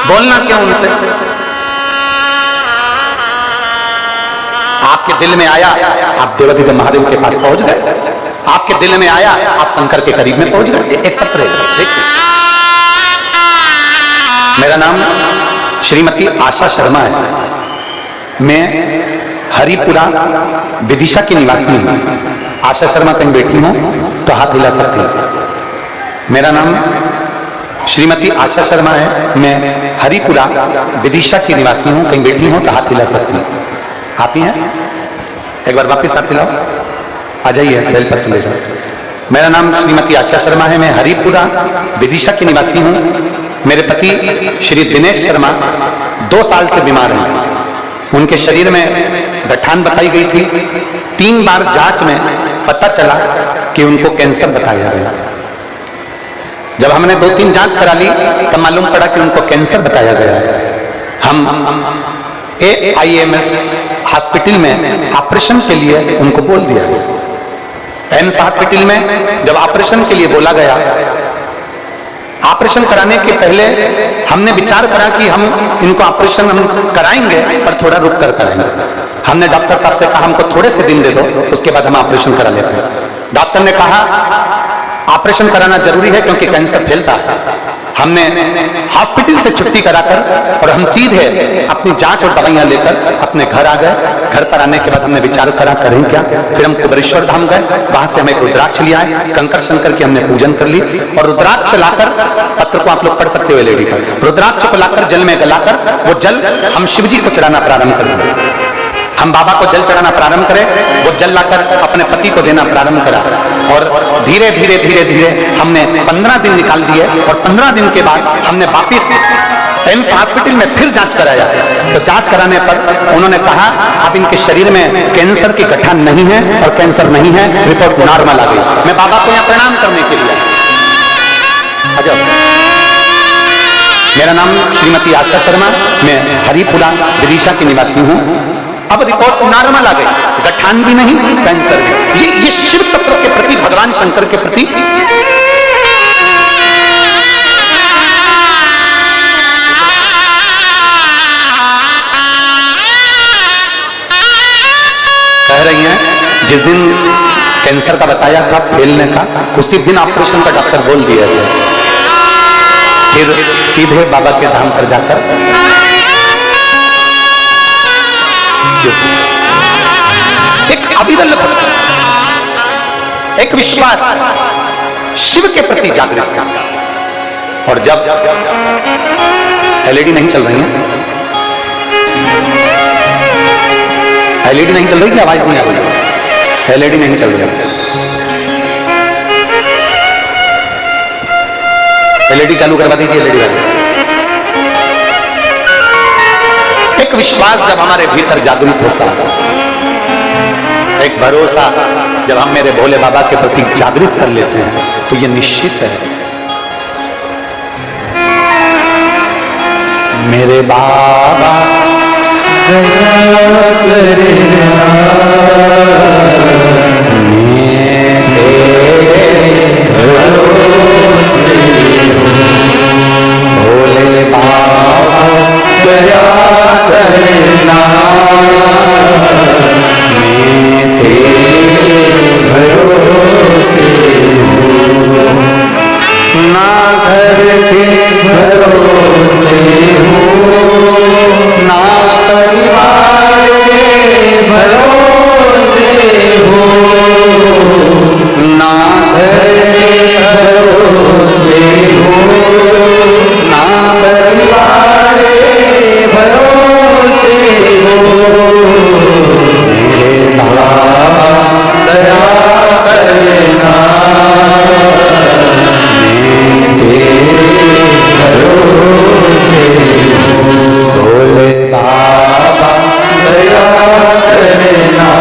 बोलना क्यों उनसे? आपके दिल में आया आप देवाधिदेव महादेव के पास पहुंच गए, आपके दिल में आया आप शंकर के करीब में पहुंच गए। एक पत्र है, देखिए। मेरा नाम श्रीमती आशा शर्मा है, मैं हरिपुरा विदिशा की निवासी हूं। आशा शर्मा कहीं बैठी हूं तो हाथ हिला सकती हैं। मेरा नाम श्रीमती आशा शर्मा है, मैं हरिपुरा विदिशा की निवासी हूं, कहीं बैठी हूं तो हाथ हिला सकती हैं। आप ही हैं? एक बार वापस हाथ हिलाओ, आ जाइए, बेलपत्र ले जाओ। मेरा नाम श्रीमती आशा शर्मा है, मैं हरिपुरा विदिशा की निवासी हूं। मेरे पति श्री दिनेश शर्मा 2 साल से बीमार हैं। उनके शरीर में गठान बताई गई थी। 3 बार जांच में पता चला कि उनको कैंसर बताया गया। जब हमने 2-3 जांच करा ली तब मालूम पड़ा कि उनको कैंसर बताया गया है। हम AIMS हॉस्पिटल में ऑपरेशन के लिए उनको बोल दिया गया। एम्स हॉस्पिटल में जब ऑपरेशन के लिए बोला गया, ऑपरेशन कराने के पहले हमने विचार करा कि हम इनको ऑपरेशन हम कराएंगे पर थोड़ा रुक कर कराएंगे। हमने डॉक्टर साहब से कहा हमको थोड़े से दिन दे दो, उसके बाद हम ऑपरेशन करा लेते हैं। डॉक्टर ने कहा ऑपरेशन कराना जरूरी है क्योंकि कैंसर फैलता है। हमने हॉस्पिटल से छुट्टी कराकर और हम सीधे अपनी जांच और दवाइयां लेकर अपने घर आ गए। घर पर आने के बाद हमने विचार करा करें क्या। फिर हम कुबेरेश्वर धाम गए, वहां से हमें रुद्राक्ष लिया है, कंकर शंकर की हमने पूजन कर ली और रुद्राक्ष लाकर, पत्र को आप लोग पढ़ सकते हुए लेडी पर, रुद्राक्ष को लाकर जल में गलाकर वो जल हम शिव जी को चढ़ाना प्रारंभ कर दिया। हम बाबा को जल चढ़ाना प्रारंभ करें, वो जल लाकर अपने पति को देना प्रारंभ करा और धीरे धीरे धीरे धीरे हमने 15 दिन निकाल दिए और 15 दिन के बाद हमने वापिस एम्स हॉस्पिटल में फिर जांच कराया, तो जांच कराने पर उन्होंने कहा अब इनके शरीर में कैंसर की गठन नहीं है और कैंसर नहीं है, रिपोर्ट नॉर्मल आ गई। मैं बाबा को यहाँ प्रणाम करने के लिए आ जाओ। मेरा नाम श्रीमती आशा शर्मा, मैं हरिपुरा विदिशा की निवासी हूँ। अब रिपोर्ट नॉर्मल आ गई, गठान भी नहीं, कैंसर भी। ये शिव तत्व के प्रति, भगवान शंकर के प्रति कह रही हैं। जिस दिन कैंसर का बताया था, फैलने का, उसी दिन ऑपरेशन का डॉक्टर बोल दिया था। फिर सीधे बाबा के धाम पर जाकर एक अविरल भक्ति, एक विश्वास शिव के प्रति जागृत था। और जब एलईडी नहीं चल रही है, एलईडी नहीं चल रही, आवाज नहीं आ रही, एलईडी नहीं चल रही, एलईडी चालू करवा दीजिए, एलईडी वाली। एक विश्वास जब हमारे भीतर जागृत होता है, एक भरोसा जब हम मेरे भोले बाबा के प्रति जागृत कर लेते हैं, तो ये निश्चित है मेरे बाबा दया करे भोले बाबा दया करना, मैं तेरे भरोसे हूँ, ना घर के भरोसे हूँ, ना परिवार के भरोसे हूँ, ना घर के भरोसे हूँ, ना परिवार के भरोसे हूँ, मेरे बाबा दया करना, मैं तेरे भरोसे हूँ, भोले बाबा दया करना,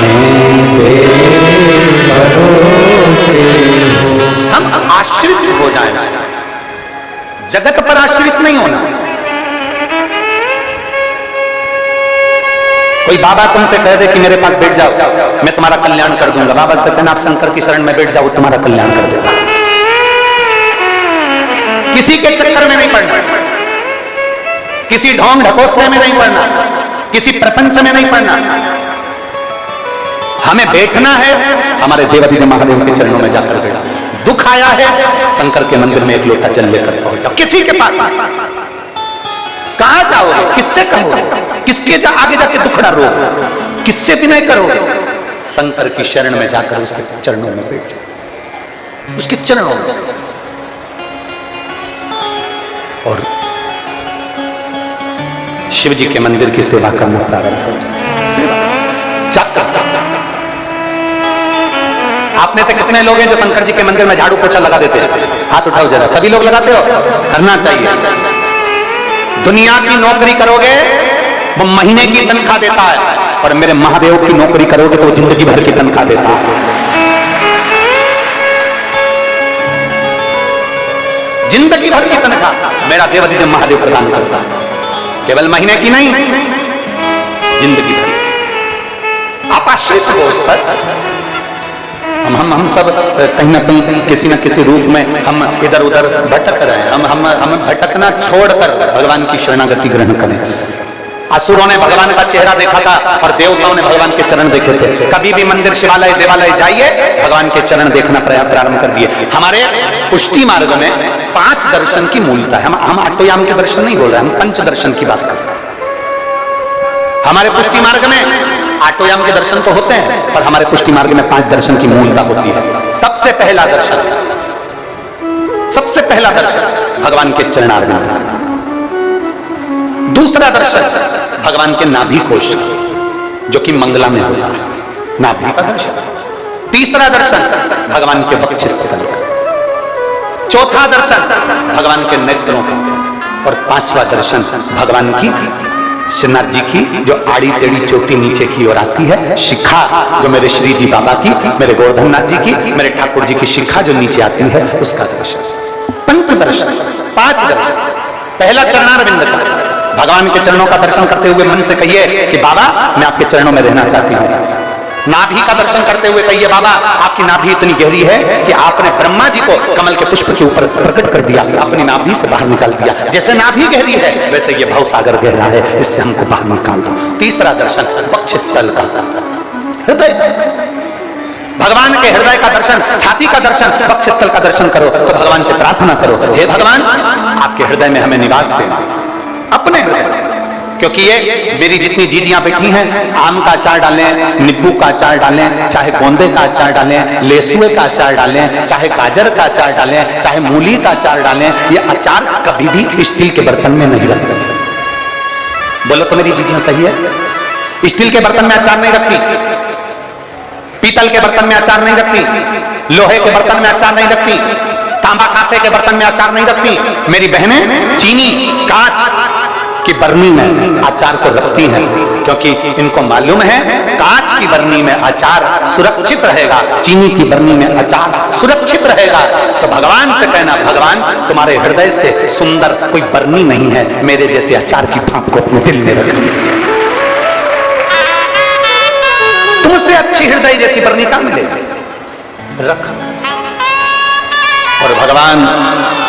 मैं तेरे भरोसे हूँ। हम आश्रित हो जाएं, जगत पर आश्रित नहीं होना। कोई बाबा तुमसे कह दे कि मेरे पास बैठ जाओ, मैं तुम्हारा कल्याण कर दूंगा, बाबा से कहना आप शंकर की शरण में बैठ जाओ, तुम्हारा कल्याण कर देगा। किसी के चक्कर में नहीं पड़ना, किसी ढोंग ढकोसले में नहीं पड़ना, किसी प्रपंच में नहीं पड़ना। हमें बैठना है हमारे देवाधिदेव महादेव के चरणों में जाकर बैठा। दुख आया है, शंकर के मंदिर में एक लोटा जल लेकर पहुंच जाओ। किसी के पास कहां जाओगे, किससे कहोगे, किसके आगे जाके दुखड़ा रोगे, किससे विनय करोगे? शंकर की शरण में जाकर उसके चरणों में बैठ जाओ, उसके चरणों में। और शिव जी के मंदिर की सेवा करना प्रारंभ करो। आप में से कितने लोग हैं जो शंकर जी के मंदिर में झाड़ू पोछा लगा देते हैं? हाथ उठाओ जरा। सभी लोग लगाते हो? करना चाहिए। दुनिया की नौकरी करोगे वो महीने की तनख्वाह देता है, और मेरे महादेव की नौकरी करोगे तो वो जिंदगी भर की तनख्वाह देता है। जिंदगी भर की तनख्वाह मेरा देवाधिदेव महादेव प्रदान करता है, केवल महीने की नहीं, जिंदगी भर। आप आश्रित हो उस पर। हम सब कहीं ना कहीं किसी न किसी रूप में हम इधर उधर भटक रहे हैं। हम भटकना छोड़कर भगवान की शरणागति ग्रहण करें। असुरों ने भगवान का चेहरा देखा था और देवताओं ने भगवान के चरण देखे थे। कभी भी मंदिर शिवालय देवालय जाइए, भगवान के चरण देखना प्रारंभ कर दिए। हमारे पुष्टि मार्ग में 5 दर्शन की मूलता है। हम आटोयाम के दर्शन नहीं बोल रहे, हम पंच दर्शन की बात कर रहे हैं। हमारे पुष्टि मार्ग में आटोयाम के दर्शन तो होते हैं, पर हमारे पुष्टि मार्ग में 5 दर्शन की मूलता होती है। सबसे पहला दर्शन भगवान के चरणारविंद। दूसरा दर्शन भगवान के नाभि कोश, जो कि मंगला में होता है, नाभि का दर्शन। तीसरा दर्शन भगवान के वक्षस्थल। चौथा दर्शन भगवान के नेत्रों का, और पांचवा दर्शन भगवान की श्रीनाथ जी की जो आड़ी टेढ़ी चोटी नीचे की ओर आती है, शिखा जो मेरे श्री जी बाबा की, मेरे गोवर्धन नाथ जी की, मेरे ठाकुर जी की शिखा जो नीचे आती है, उसका दर्शन। पंच दर्शन, 5 दर्शन। पहला चरणारविंद का, भगवान के चरणों का दर्शन करते हुए मन से कहिए कि बाबा मैं आपके चरणों में रहना चाहती हूँ। नाभि का दर्शन करते हुए कहिए बाबा आपकी नाभि इतनी गहरी है कि आपने ब्रह्मा जी को कमल के पुष्प के ऊपर प्रकट कर दिया, अपनी नाभि से बाहर निकाल दिया। जैसे नाभि गहरी है वैसे ये भव सागर गहरा है, इससे हमको बाहर निकाल दो। तीसरा दर्शन वक्षस्थल का, हृदय, भगवान के हृदय का दर्शन, छाती का दर्शन, वक्षस्थल का दर्शन करो तो भगवान से प्रार्थना करो, हे भगवान आपके हृदय में हमें निवास दें, अपने हृदय। क्योंकि ये मेरी जितनी जीजियां बैठी हैं, आम का अचार डालें, नींबू का अचार डालें, चाहे गोंदे का अचार डालें, लेसुए का अचार डालें, चाहे गाजर का अचार डालें, चाहे मूली का अचार डालें, ये अचार कभी भी स्टील के बर्तन में नहीं रखते। बोलो तो मेरी जीजियां सही है? स्टील के बर्तन में अचार नहीं रखती, पीतल के बर्तन में अचार नहीं रखती, लोहे के बर्तन में अचार नहीं रखती, तांबा कांसे के बर्तन में अचार नहीं रखती। मेरी बहनें चीनी कांच की बरनी में अचार को रखती हैं, क्योंकि इनको मालूम है कांच की बरनी में अचार सुरक्षित रहेगा, चीनी की बरनी में अचार सुरक्षित रहेगा। तो भगवान से कहना, भगवान तुम्हारे हृदय से सुंदर कोई बरनी नहीं है, मेरे जैसे अचार की भाप को अपने दिल में रखना। तुमसे अच्छी हृदय जैसी बरनी कहां मिलेगी? रख। और भगवान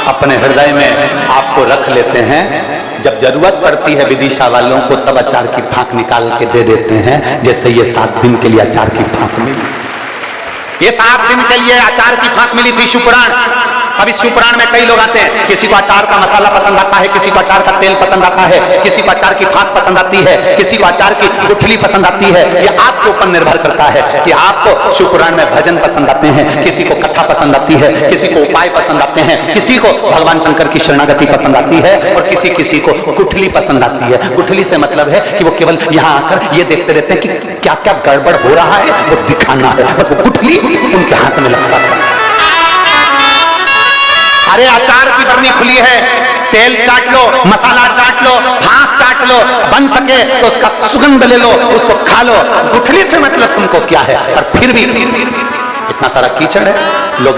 अपने हृदय में आपको रख लेते हैं। जब जरूरत पड़ती है विदिशा वालों को तब अचार की फांक निकाल के दे देते हैं। जैसे ये 7 दिन के लिए अचार की फांक मिली, ये 7 दिन के लिए अचार की फांक मिली थी शिवपुराण। अब इस शिवपुराण में कई लोग आते हैं, किसी को अचार का मसाला पसंद आता है, किसी को अचार का तेल पसंद आता है, किसी को अचार की फांक पसंद आती है, किसी को अचार की गुठली पसंद आती है। ये आपके ऊपर निर्भर करता है कि आपको शिवपुराण में भजन पसंद आते हैं, किसी को कथा पसंद आती है, किसी को उपाय पसंद आते हैं, किसी को भगवान शंकर की शरणागति पसंद आती है, और किसी को गुठली पसंद आती है। गुठली से मतलब है कि वो केवल यहाँ आकर ये देखते रहते हैं कि क्या क्या गड़बड़ हो रहा है, वो दिखाना है, बस वो गुठली उनके हाथ में लगता है। अरे अचार की बरनी खुली है, तेल चाट लो, मसाला चाट लो, भाप चाट लो, बन सके तो उसका सुगंध ले लो, उसको खा लो। गुठली से मतलब तुमको क्या है? और फिर भी इतना सारा कीचड़ है, लोग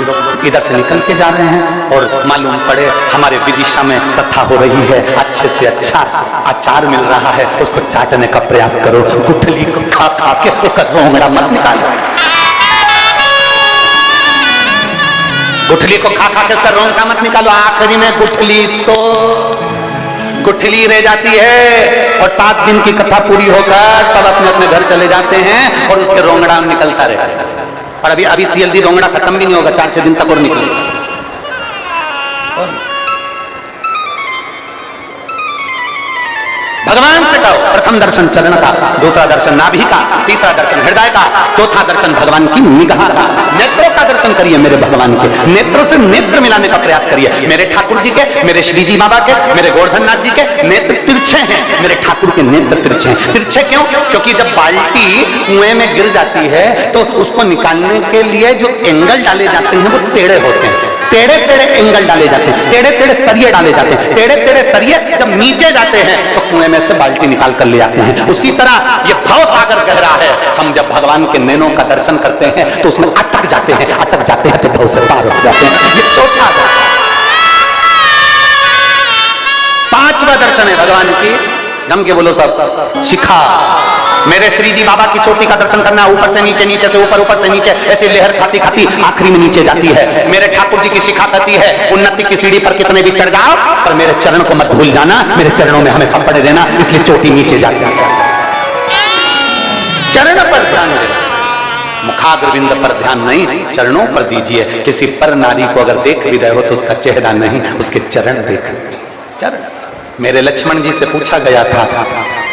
इधर से निकल के जा रहे हैं, और मालूम पड़े हमारे विदिशा में कथा हो रही है, अच्छे से अच्छा अचार मिल रहा है, उसको चाटने का प्रयास करो। गुठली को खा खा के उसका रोंगड़ा मत निकालो, गुठली को खा खा के उसका रोंगटा मत निकालो। आखिरी में गुठली रह जाती है, और 7 दिन की कथा पूरी होकर सब अपने अपने घर चले जाते हैं, और उसके रोंगड़ा निकलता रहता है। और अभी जल्दी रोंगड़ा खत्म भी नहीं होगा, 4-6 दिन तक और निकलेगा। भगवान से कहो, प्रथम दर्शन चरण का, दूसरा दर्शन नाभि का, तीसरा दर्शन हृदय का, चौथा दर्शन भगवान की निगाह का। नेत्रों का दर्शन करिए मेरे भगवान के, नेत्र से नेत्र मिलाने का प्रयास करिए। मेरे ठाकुर जी के, मेरे श्री जी बाबा के, मेरे गोवर्धन नाथ जी के नेत्र तिरछे हैं, मेरे ठाकुर के नेत्र तिरछे हैं। तिरछे क्यों? क्योंकि जब बाल्टी कुएं में गिर जाती है तो उसको निकालने के लिए जो एंगल डाले जाते हैं वो टेढ़े होते हैं, टेढ़े टेढ़े एंगल डाले जाते हैं, टेढ़े टेढ़े सरिये डाले जाते हैं। टेढ़े टेढ़े सरिये जब नीचे जाते हैं तो कुएं में से बाल्टी निकाल कर ले आते हैं। उसी तरह ये भव सागर गहरा है। हम जब भगवान के नैनों का दर्शन करते हैं तो उसमें अटक जाते हैं तो भव से पार हो जाते हैं। ये चौथा दर्शन। 5वां दर्शन है भगवान की, जम के बोलो सब, शिखा। मेरे श्री जी बाबा की चोटी का दर्शन करना, ऊपर से नीचे, नीचे से ऊपर, ऊपर से नीचे, ऐसे लहर खाती खाती आखिरी में नीचे जाती है। मेरे ठाकुर जी की शिखा कहती है, उन्नति की सीढ़ी पर कितने भी चढ़ जाओ पर मेरे चरण को मत भूल जाना, मेरे चरणों में हमेशा पड़े रहना, इसलिए चोटी नीचे जाती है। चरण पर ध्यान देना, मुखाग्रविंद पर ध्यान नहीं, चरणों पर दीजिए। किसी पर नारी को अगर देख भी रहे हो तो उसका चेहरा नहीं, उसके चरण देख लीजिए। चरण। मेरे लक्ष्मण जी से पूछा गया था,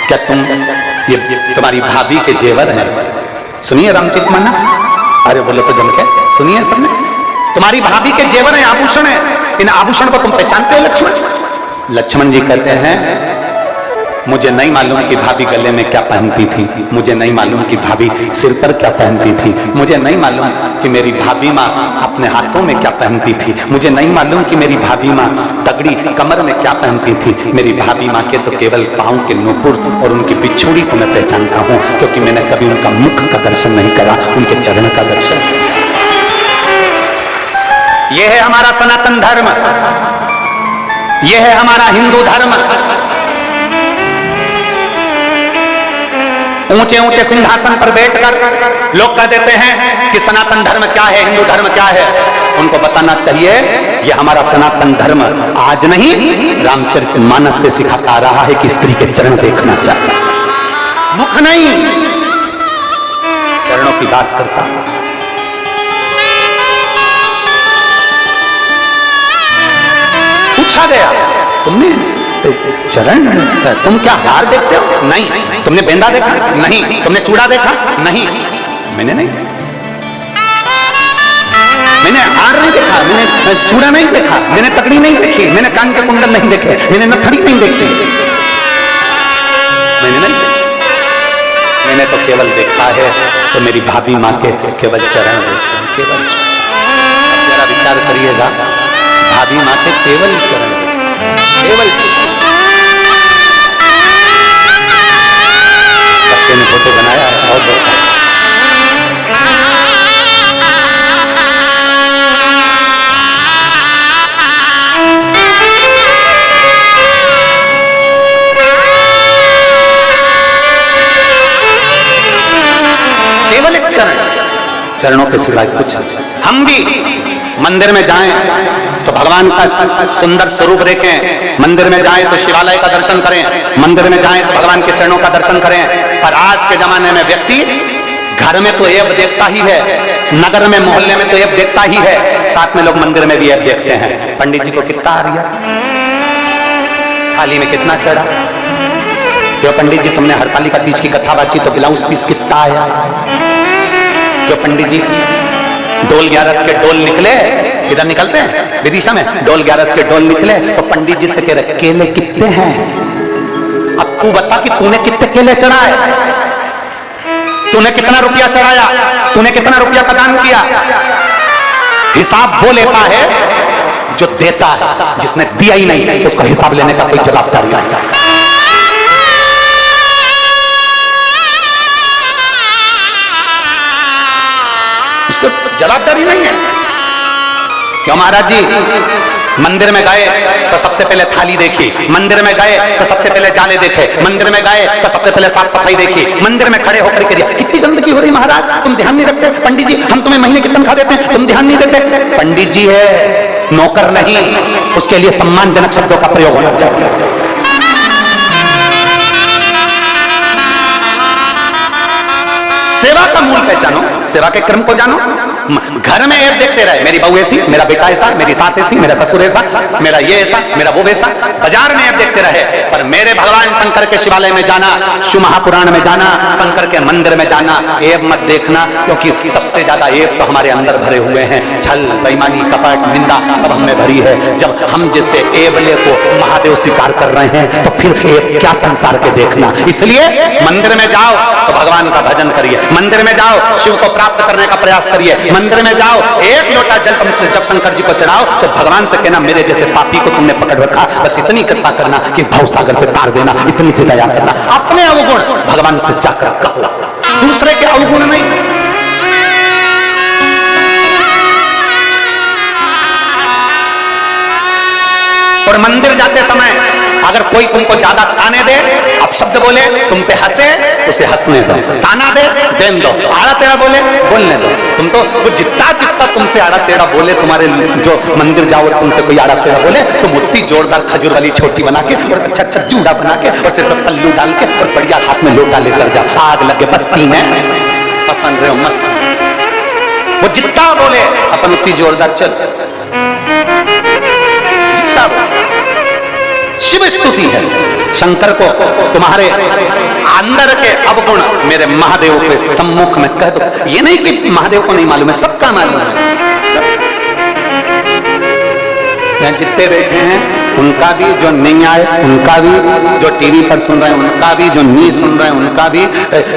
क्या ये तुम्हारी भाभी के जेवर हैं? सुनिए रामचरितमानस। अरे बोलो तो जम के सुनिए सबने। तुम्हारी भाभी के जेवर हैं, आभूषण है, इन आभूषण को तुम पहचानते हो लक्ष्मण? लक्ष्मण जी कहते हैं मुझे नहीं मालूम कि भाभी गले में क्या पहनती थी, मुझे नहीं मालूम कि भाभी सिर पर क्या पहनती थी, मुझे नहीं मालूम कि मेरी भाभी माँ अपने हाथों में क्या पहनती थी, मुझे नहीं मालूम कि मेरी भाभी माँ तगड़ी कमर में क्या पहनती थी। मेरी भाभी माँ के तो केवल पाँव के नूपुर और उनकी बिछुड़ी को मैं पहचानता हूँ, क्योंकि मैंने कभी उनका मुख का दर्शन नहीं करा, उनके चरण का दर्शन। यह है हमारा सनातन धर्म, यह है हमारा हिंदू धर्म। ऊंचे ऊंचे सिंहासन पर बैठकर लोग कह देते हैं कि सनातन धर्म क्या है, हिंदू धर्म क्या है। उनको बताना चाहिए यह हमारा सनातन धर्म आज नहीं, रामचरितमानस से सिखाता आ रहा है कि स्त्री के चरण देखना चाहिए, मुख नहीं, चरणों की बात करता। पूछा गया तुमने चरण, तुम क्या हार देखते हो? नहीं। तुमने बेंदा देखा? नहीं। तुमने चूड़ा देखा? नहीं। मैंने नहीं, मैंने हार नहीं देखा, मैंने चूड़ा नहीं देखा, मैंने तकड़ी नहीं देखी, मैंने कान के कुंडल नहीं देखे, मैंने नथड़ी नहीं देखी, मैंने नहीं, मैंने तो केवल देखा है तो मेरी भाभी माँ के केवल चरण देखे, केवल। जरा विचार करिएगा, भाभी माँ के केवल चरण, केवल। बच्चे ने फोटो बनाया है, बहुत बहुत केवल एक चरण, चरणों के सिवाय कुछ। हम भी मंदिर में जाएं तो भगवान का सुंदर स्वरूप देखें, मंदिर में जाएं तो शिवालय का दर्शन करें, मंदिर में जाएं तो भगवान के चरणों का दर्शन करें। पर आज के जमाने में व्यक्ति घर में तो ऐब देखता ही है, नगर में मोहल्ले में तो ऐब देखता ही है, साथ में लोग मंदिर में भी ऐब देखते हैं। पंडित जी को कितना आ रहा, थाली में कितना चढ़ा, क्यों पंडित जी तुमने हरताली का तीज की कथा बाची तो ब्लाउज पीस कितना आया, क्यों पंडित जी डोल 11 के डोल निकले, किधर निकलते हैं विदिशा में, डोल 11 के डोल निकले तो पंडित जी से कह रहे केले कितने हैं, अब तू बता कि तूने कितने केले चढ़ाए, तूने कितना रुपया चढ़ाया, तूने कितना रुपया का दान किया। हिसाब वो लेता है जो देता है, जिसने दिया ही नहीं उसको हिसाब लेने का कोई जवाबदारी नहीं। जवाबदारी नहीं है। क्यों महाराज जी, मंदिर में गए तो सबसे पहले थाली देखी, मंदिर में गए तो सबसे पहले जाले देखे, मंदिर में गए तो सबसे पहले साफ सफाई देखी, मंदिर में खड़े होकर के कितनी गंदगी हो रही महाराज, तुम ध्यान नहीं रखते। पंडित जी हम तुम्हें महीने की तनख्वाह देते हैं, तुम ध्यान नहीं देते। पंडित जी है, नौकर नहीं, उसके लिए सम्मानजनक शब्दों का प्रयोग होना चाहिए। सेवा का मूल पहचानो, सेवा के क्रम को जानो। घर में ऐब देखते रहे, मेरी बहू ऐसी, मेरा बेटा ऐसा, मेरी सास ऐसी, मेरा ससुर ऐसा, मेरा ये ऐसा, मेरा वो वैसा, बाजार में ऐब देखते रहे। पर मेरे भगवान शंकर के शिवालय में जाना, शिव महापुराण में जाना, शंकर के मंदिर में जाना, ऐब मत देखना, क्योंकि सबसे ज्यादा ऐब तो हमारे अंदर भरे हुए हैं। छल, बेईमानी, कपट, निंदा सब हमें भरी है। जब हम जैसे ऐबले को महादेव स्वीकार कर रहे हैं तो फिर ऐब क्या संसार के देखना। इसलिए मंदिर में जाओ तो भगवान का भजन करिए, मंदिर में जाओ शिव को प्राप्त करने का प्रयास करिए, मंदिर में जाओ एक लोटा जल जब शंकर जी को चढ़ाओ तो भगवान से कहना मेरे जैसे पापी को तुमने पकड़ रखा, बस इतनी कृपा करना कि भवसागर से तार देना, इतनी सी दया करना। अपने अवगुण भगवान से जाकर कहो, दूसरे के अवगुण नहीं। और मंदिर जाते समय अगर कोई तुमको ज्यादा ताने दे, अपशब्द बोले, तुम पे हंसे, उसे हंसने दो, ताना दे, देन दो, आड़ा टेढ़ा बोले, बोलने दो। तुम तो वो जितना जितना तुमसे आड़ा टेढ़ा बोले, तुम्हारे जो मंदिर जाओ और तुमसे कोई आड़ा टेढ़ा बोले, तुम उतनी जोरदार खजूर वाली छोटी बना के और अच्छा अच्छा जूड़ा बना के और सिर पर पल्लू डाल के और बढ़िया हाथ में लोटा लेकर जाओ, आग लगे बस्ती में अपन रहे मस्त। वो जितना बोले अपन उतनी जोरदार चल, जितना शिव स्तुति है। शंकर को तुम्हारे अंदर के अवगुण मेरे महादेव के सम्मुख में कह दो। ये नहीं कि महादेव को नहीं मालूम है, सबका मालूम है। यहाँ जितने बैठे हैं उनका भी, जो नहीं आए उनका भी, जो टीवी पर सुन रहे हैं उनका भी, जो नहीं सुन रहे हैं उनका भी।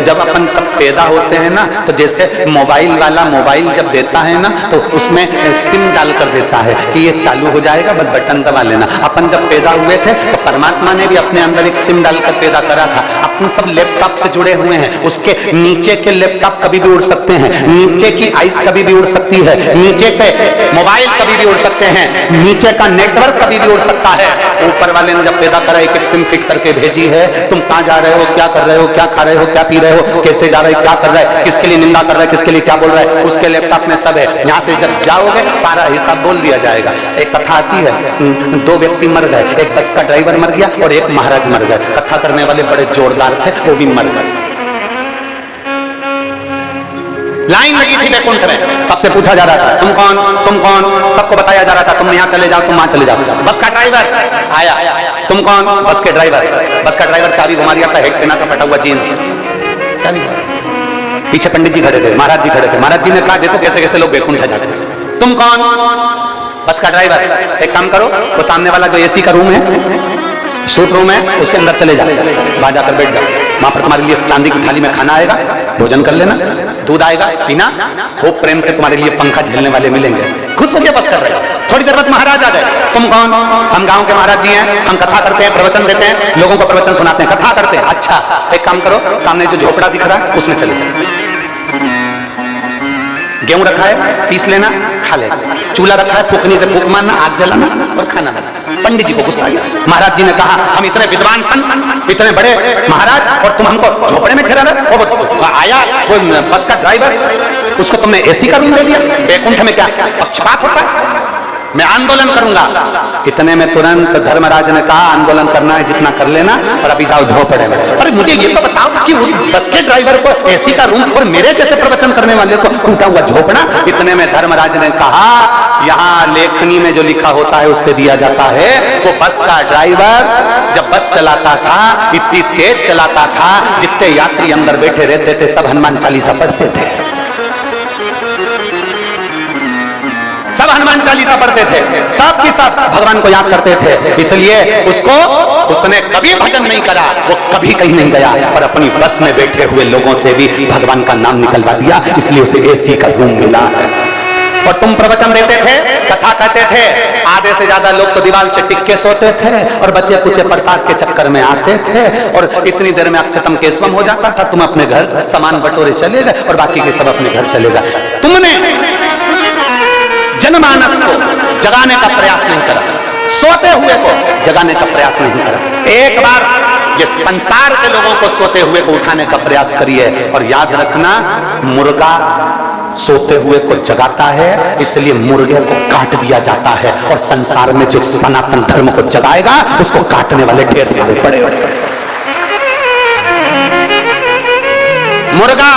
जब अपन सब पैदा होते हैं ना, तो जैसे मोबाइल वाला मोबाइल जब देता है ना, तो उसमें सिम डाल कर देता है कि ये चालू हो जाएगा, बस बटन दबा लेना। अपन जब पैदा हुए थे तो परमात्मा ने भी अपने अंदर एक सिम डालकर पैदा करा था। अपन सब लैपटॉप से जुड़े हुए हैं, उसके नीचे के लैपटॉप कभी भी उड़ सकते हैं, नीचे की आइस कभी भी उड़ सकती है, नीचे के मोबाइल कभी भी उड़ सकते हैं, नीचे का नेटवर्क कभी भी उड़ सकता है। ऊपर वाले ने जब पैदा करा एक सिम फिट करके भेजी है, तुम कहां जा रहे हो, क्या कर रहे हो, क्या खा रहे हो, क्या पी रहे हो, कैसे जा रहे हो, क्या कर रहे हो, किसके लिए निंदा कर रहे हैं, किसके लिए क्या बोल रहा है, उसके लैपटॉप में सब है। यहाँ से जब जाओगे सारा हिसाब बोल दिया जाएगा। एक कथा आती है, दो व्यक्ति मर गए, एक बस का ड्राइवर मर गया और एक महाराज मर गए। कथा करने वाले बड़े जोरदार थे, वो भी मर गए। लाइन लगी थी बैकुंठ में, सबसे पूछा जा रहा था तुम कौन, तुम कौन, सबको बताया जा रहा था तुम यहाँ चले जाओ, तुम वहां चले जाओ। बस का ड्राइवर आया, तुम कौन, बस के ड्राइवर। बस का ड्राइवर चाबी घुमा दिया था, हेड पहना था फटा हुआ जीन्स, पीछे पंडित जी खड़े थे, महाराज जी खड़े थे। महाराज जी ने कहा देखो कैसे कैसे लोग बैकुंठ जाते हैं। तुम कौन, बस का ड्राइवर। एक काम करो, वो सामने वाला जो एसी का रूम है, सूट रूम है, उसके अंदर चले जाओ, वहां जाकर बैठ जाओ। वहां पर तुम्हारे लिए चांदी की थाली में खाना आएगा, भोजन कर लेना, दूध आएगा पीना, खूब प्रेम से तुम्हारे लिए पंखा झेलने वाले मिलेंगे। खुश होकर बस कर रहे हो। थोड़ी देर बाद महाराज आ गए। तुम कौन, हम गांव के महाराज जी हैं, हम कथा करते हैं, प्रवचन देते हैं, लोगों को प्रवचन सुनाते हैं, कथा करते हैं। अच्छा एक काम करो, सामने जो झोपड़ा दिख रहा है उसमें चले जाओ। गेहूं रखा है, पीस लेना, खा लेना। चूल्हा रखा है, फूकनी से फूक मारना, आग जलाना और खाना बनाना। पंडित जी को गुस्सा आ गया। महाराज जी ने कहा हम इतने विद्वान संत, इतने बड़े महाराज, और तुम हमको झोपड़े में ठहरा रहे हो। आया वो बस का ड्राइवर, उसको तुमने एसी का रूम दे दिया। बैकुंठ में क्या पक्षपात होता है? मैं आंदोलन करूंगा। इतने में तुरंत धर्मराज ने कहा आंदोलन करना है जितना कर लेना, और अभी जाओ झोपड़े में। अरे मुझे ये तो बताओ कि उस बस के ड्राइवर को एसी का रूम और मेरे जैसे प्रवचन करने वाले को टूटा हुआ झोपड़ा। इतने में धर्मराज ने कहा यहाँ लेखनी में जो लिखा होता है उससे दिया जाता है। वो बस का ड्राइवर जब बस चलाता था इतनी तेज चलाता था, जितने यात्री अंदर बैठे रहते थे सब हनुमान चालीसा पढ़ते थे, सब हनुमान चालीसा पढ़ते थे, सब की सब भगवान को याद करते थे। इसलिए उसने कभी भजन नहीं करा, वो कभी कहीं नहीं गया, और अपनी बस में बैठे हुए लोगों से भी भगवान का नाम निकलवा दिया। इसलिए उसे एसी का रूम मिला है। और तुम प्रवचन देते थे, कथा कहते थे, आधे से ज्यादा लोग तो दीवार से टिक के सोते थे और बच्चे कुछ प्रसाद के चक्कर में आते थे, और इतनी देर में अक्षतम केशवम हो जाता था। तुम अपने घर सामान बटोरे चले गए और बाकी के सब अपने घर चले गए। तुमने जनमानस को जगाने का प्रयास नहीं करा, सोते हुए को जगाने का प्रयास नहीं करा। एक बार ये संसार के लोगों को सोते हुए को उठाने का प्रयास करिए। और याद रखना, मुर्गा सोते हुए को जगाता है, इसलिए मुर्गे को काट दिया जाता है। और संसार में जो सनातन धर्म को जगाएगा उसको काटने वाले ढेर सारे पड़े। मुर्गा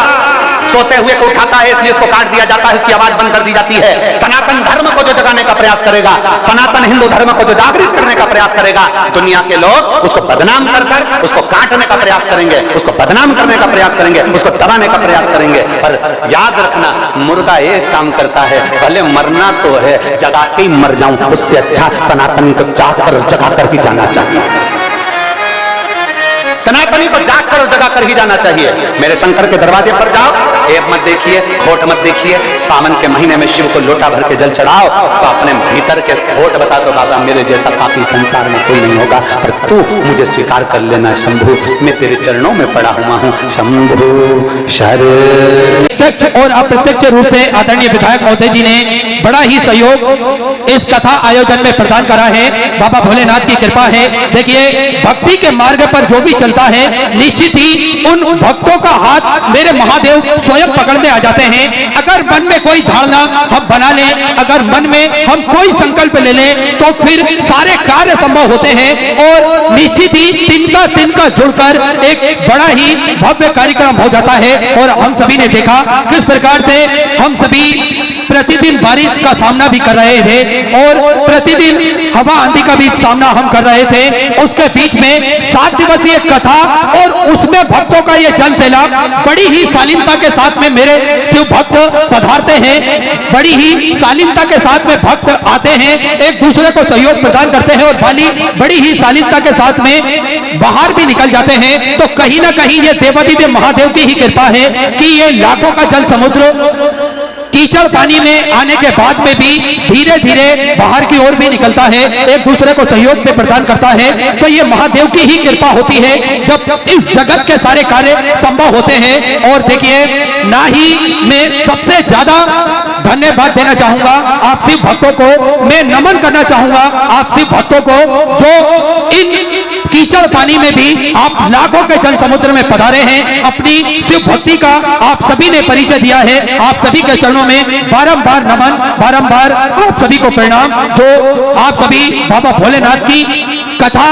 सोते हुए को उठाता है, इसलिए उसको काट दिया जाता है, उसकी आवाज बंद कर दी जाती है। सनातन धर्म को जो जगाने का प्रयास करेगा, सनातन हिंदू धर्म को जो जागृत करने का प्रयास करेगा, दुनिया के लोग उसको बदनाम कर कर उसको काटने का प्रयास करेंगे, उसको बदनाम करने का प्रयास करेंगे, उसको दबाने का प्रयास करेंगे। पर याद रखना, मुर्गा एक काम करता है, भले मरना तो है, जगा के ही मर जाऊं, उससे अच्छा सनातनी को जाकर जगा कर ही जाना चाहिए। सनातनी को जाग कर और जगा कर ही जाना चाहिए। मेरे शंकर के दरवाजे पर जाओ, ऐप मत देखिए, खोट मत देखिए। सावन के महीने में शिव को लोटा भर के जल चढ़ाओ तो अपने भीतर के खोट बता दो, बाबा मेरे जैसा पापी संसार में कोई नहीं होगा, पर तू मुझे स्वीकार कर लेना शंभु, मैं तेरे चरणों में पड़ा हुआ हूँ शंभु शरण। प्रत्यक्ष और अप्रत्यक्ष रूप से आदरणीय विधायक महोदय जी ने बड़ा ही सहयोग इस कथा आयोजन में प्रदान करा है। बाबा भोलेनाथ की कृपा है। देखिए, भक्ति के मार्ग पर जो भी चलता है, निश्चित ही उन भक्तों का हाथ मेरे महादेव स्वयं पकड़ने आ जाते हैं। अगर मन में कोई धारणा हम बना लें, अगर मन में हम कोई संकल्प ले लें, तो फिर सारे कार्य संभव होते हैं। और निश्चित ही तिनका जुड़कर एक बड़ा ही भव्य कार्यक्रम हो जाता है। और हम सभी ने देखा किस प्रकार से हम सभी प्रतिदिन बारिश का सामना भी कर रहे थे और प्रतिदिन हवा आंधी का भी सामना हम कर रहे थे। उसके बीच में 7 दिवसीय कथा और उसमें भक्तों का ये जन सैलाब बड़ी ही शालीनता के साथ में मेरे शिव भक्त पधारते हैं, बड़ी ही शालीनता के साथ में भक्त आते हैं, एक दूसरे को सहयोग प्रदान करते हैं और बड़ी ही शालीनता के साथ में बाहर भी निकल जाते हैं। तो कहीं ना कहीं ये देवाधिदेव महादेव की ही कृपा है कि ये लाखों का जल समुद्र कीचड़ पानी में आने के बाद में भी धीरे धीरे बाहर की ओर भी निकलता है, एक दूसरे को सहयोग पे प्रदान करता है। तो ये महादेव की ही कृपा होती है जब इस जगत के सारे कार्य संभव होते हैं। और देखिए, ना ही मैं सबसे ज्यादा धन्यवाद देना चाहूंगा आप शिव भक्तों को, मैं नमन करना चाहूंगा आप शिव भक्तों को जो इन कीचड़ पानी में भी आप लाखों के जल समुद्र में पधारे हैं, अपनी शिव भक्ति का आप सभी ने परिचय दिया है। आप सभी के चरणों में बारंबार नमन, बारंबार आप सभी को प्रणाम। जो आप सभी बाबा भोलेनाथ की कथा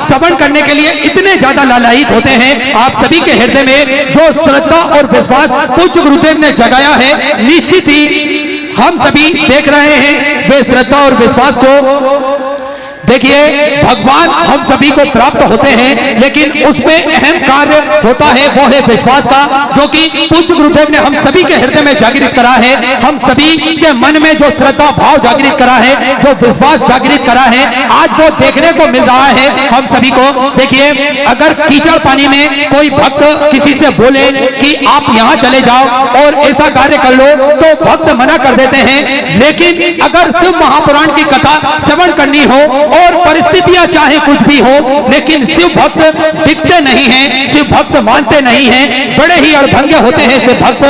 श्रवण करने के लिए इतने ज्यादा लालायित होते हैं, आप सभी के हृदय में जो श्रद्धा और विश्वास पूज्य गुरुदेव ने जगाया है, निश्चित ही हम सभी देख रहे हैं वे श्रद्धा और विश्वास को। देखिए, भगवान हम सभी को प्राप्त होते हैं, लेकिन उसमें अहम कार्य होता है, वो है विश्वास का, जो कि पूज्य गुरुदेव ने हम सभी के हृदय में जागृत करा है। हम सभी के मन में जो श्रद्धा भाव जागृत करा है, जो विश्वास जागृत करा है, आज वो देखने को मिल रहा है हम सभी को। देखिए, अगर कीचड़ पानी में कोई भक्त किसी से बोले कि आप यहाँ चले जाओ और ऐसा कार्य कर लो, तो भक्त मना कर देते हैं। लेकिन अगर शिव महापुराण की कथा श्रवण करनी हो और परिस्थितियां चाहे कुछ भी हो, लेकिन शिव भक्त टिकते नहीं हैं, शिव भक्त मानते नहीं हैं, बड़े ही अड़भंगे होते हैं शिव भक्त।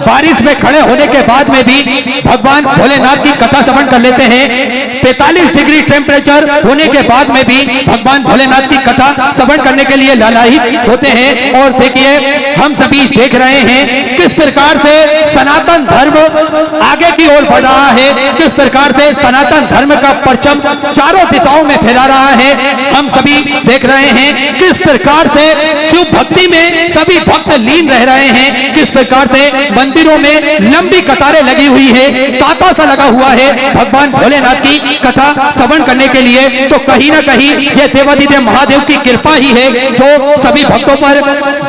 बारिश में खड़े होने के बाद में भी भगवान भोलेनाथ की कथा श्रवण कर लेते हैं। 45 डिग्री टेम्परेचर होने के बाद में भी भगवान भोलेनाथ की कथा श्रवण करने के लिए लालायित होते हैं। और देखिए, हम सभी देख रहे हैं किस प्रकार से सनातन धर्म आगे की ओर बढ़ रहा है, किस प्रकार से सनातन धर्म का परचम चारों दिशाओं में फैला रहा है। हम सभी देख रहे हैं किस प्रकार से शिव भक्ति में सभी भक्त लीन रह रहे हैं, किस प्रकार से मंदिरों में लंबी कतारें लगी हुई है, तांता सा लगा हुआ है भगवान भोलेनाथ की कथा श्रवण करने के लिए। तो कहीं ना कहीं यह देवाधिदेव महादेव की कृपा ही है जो सभी भक्तों पर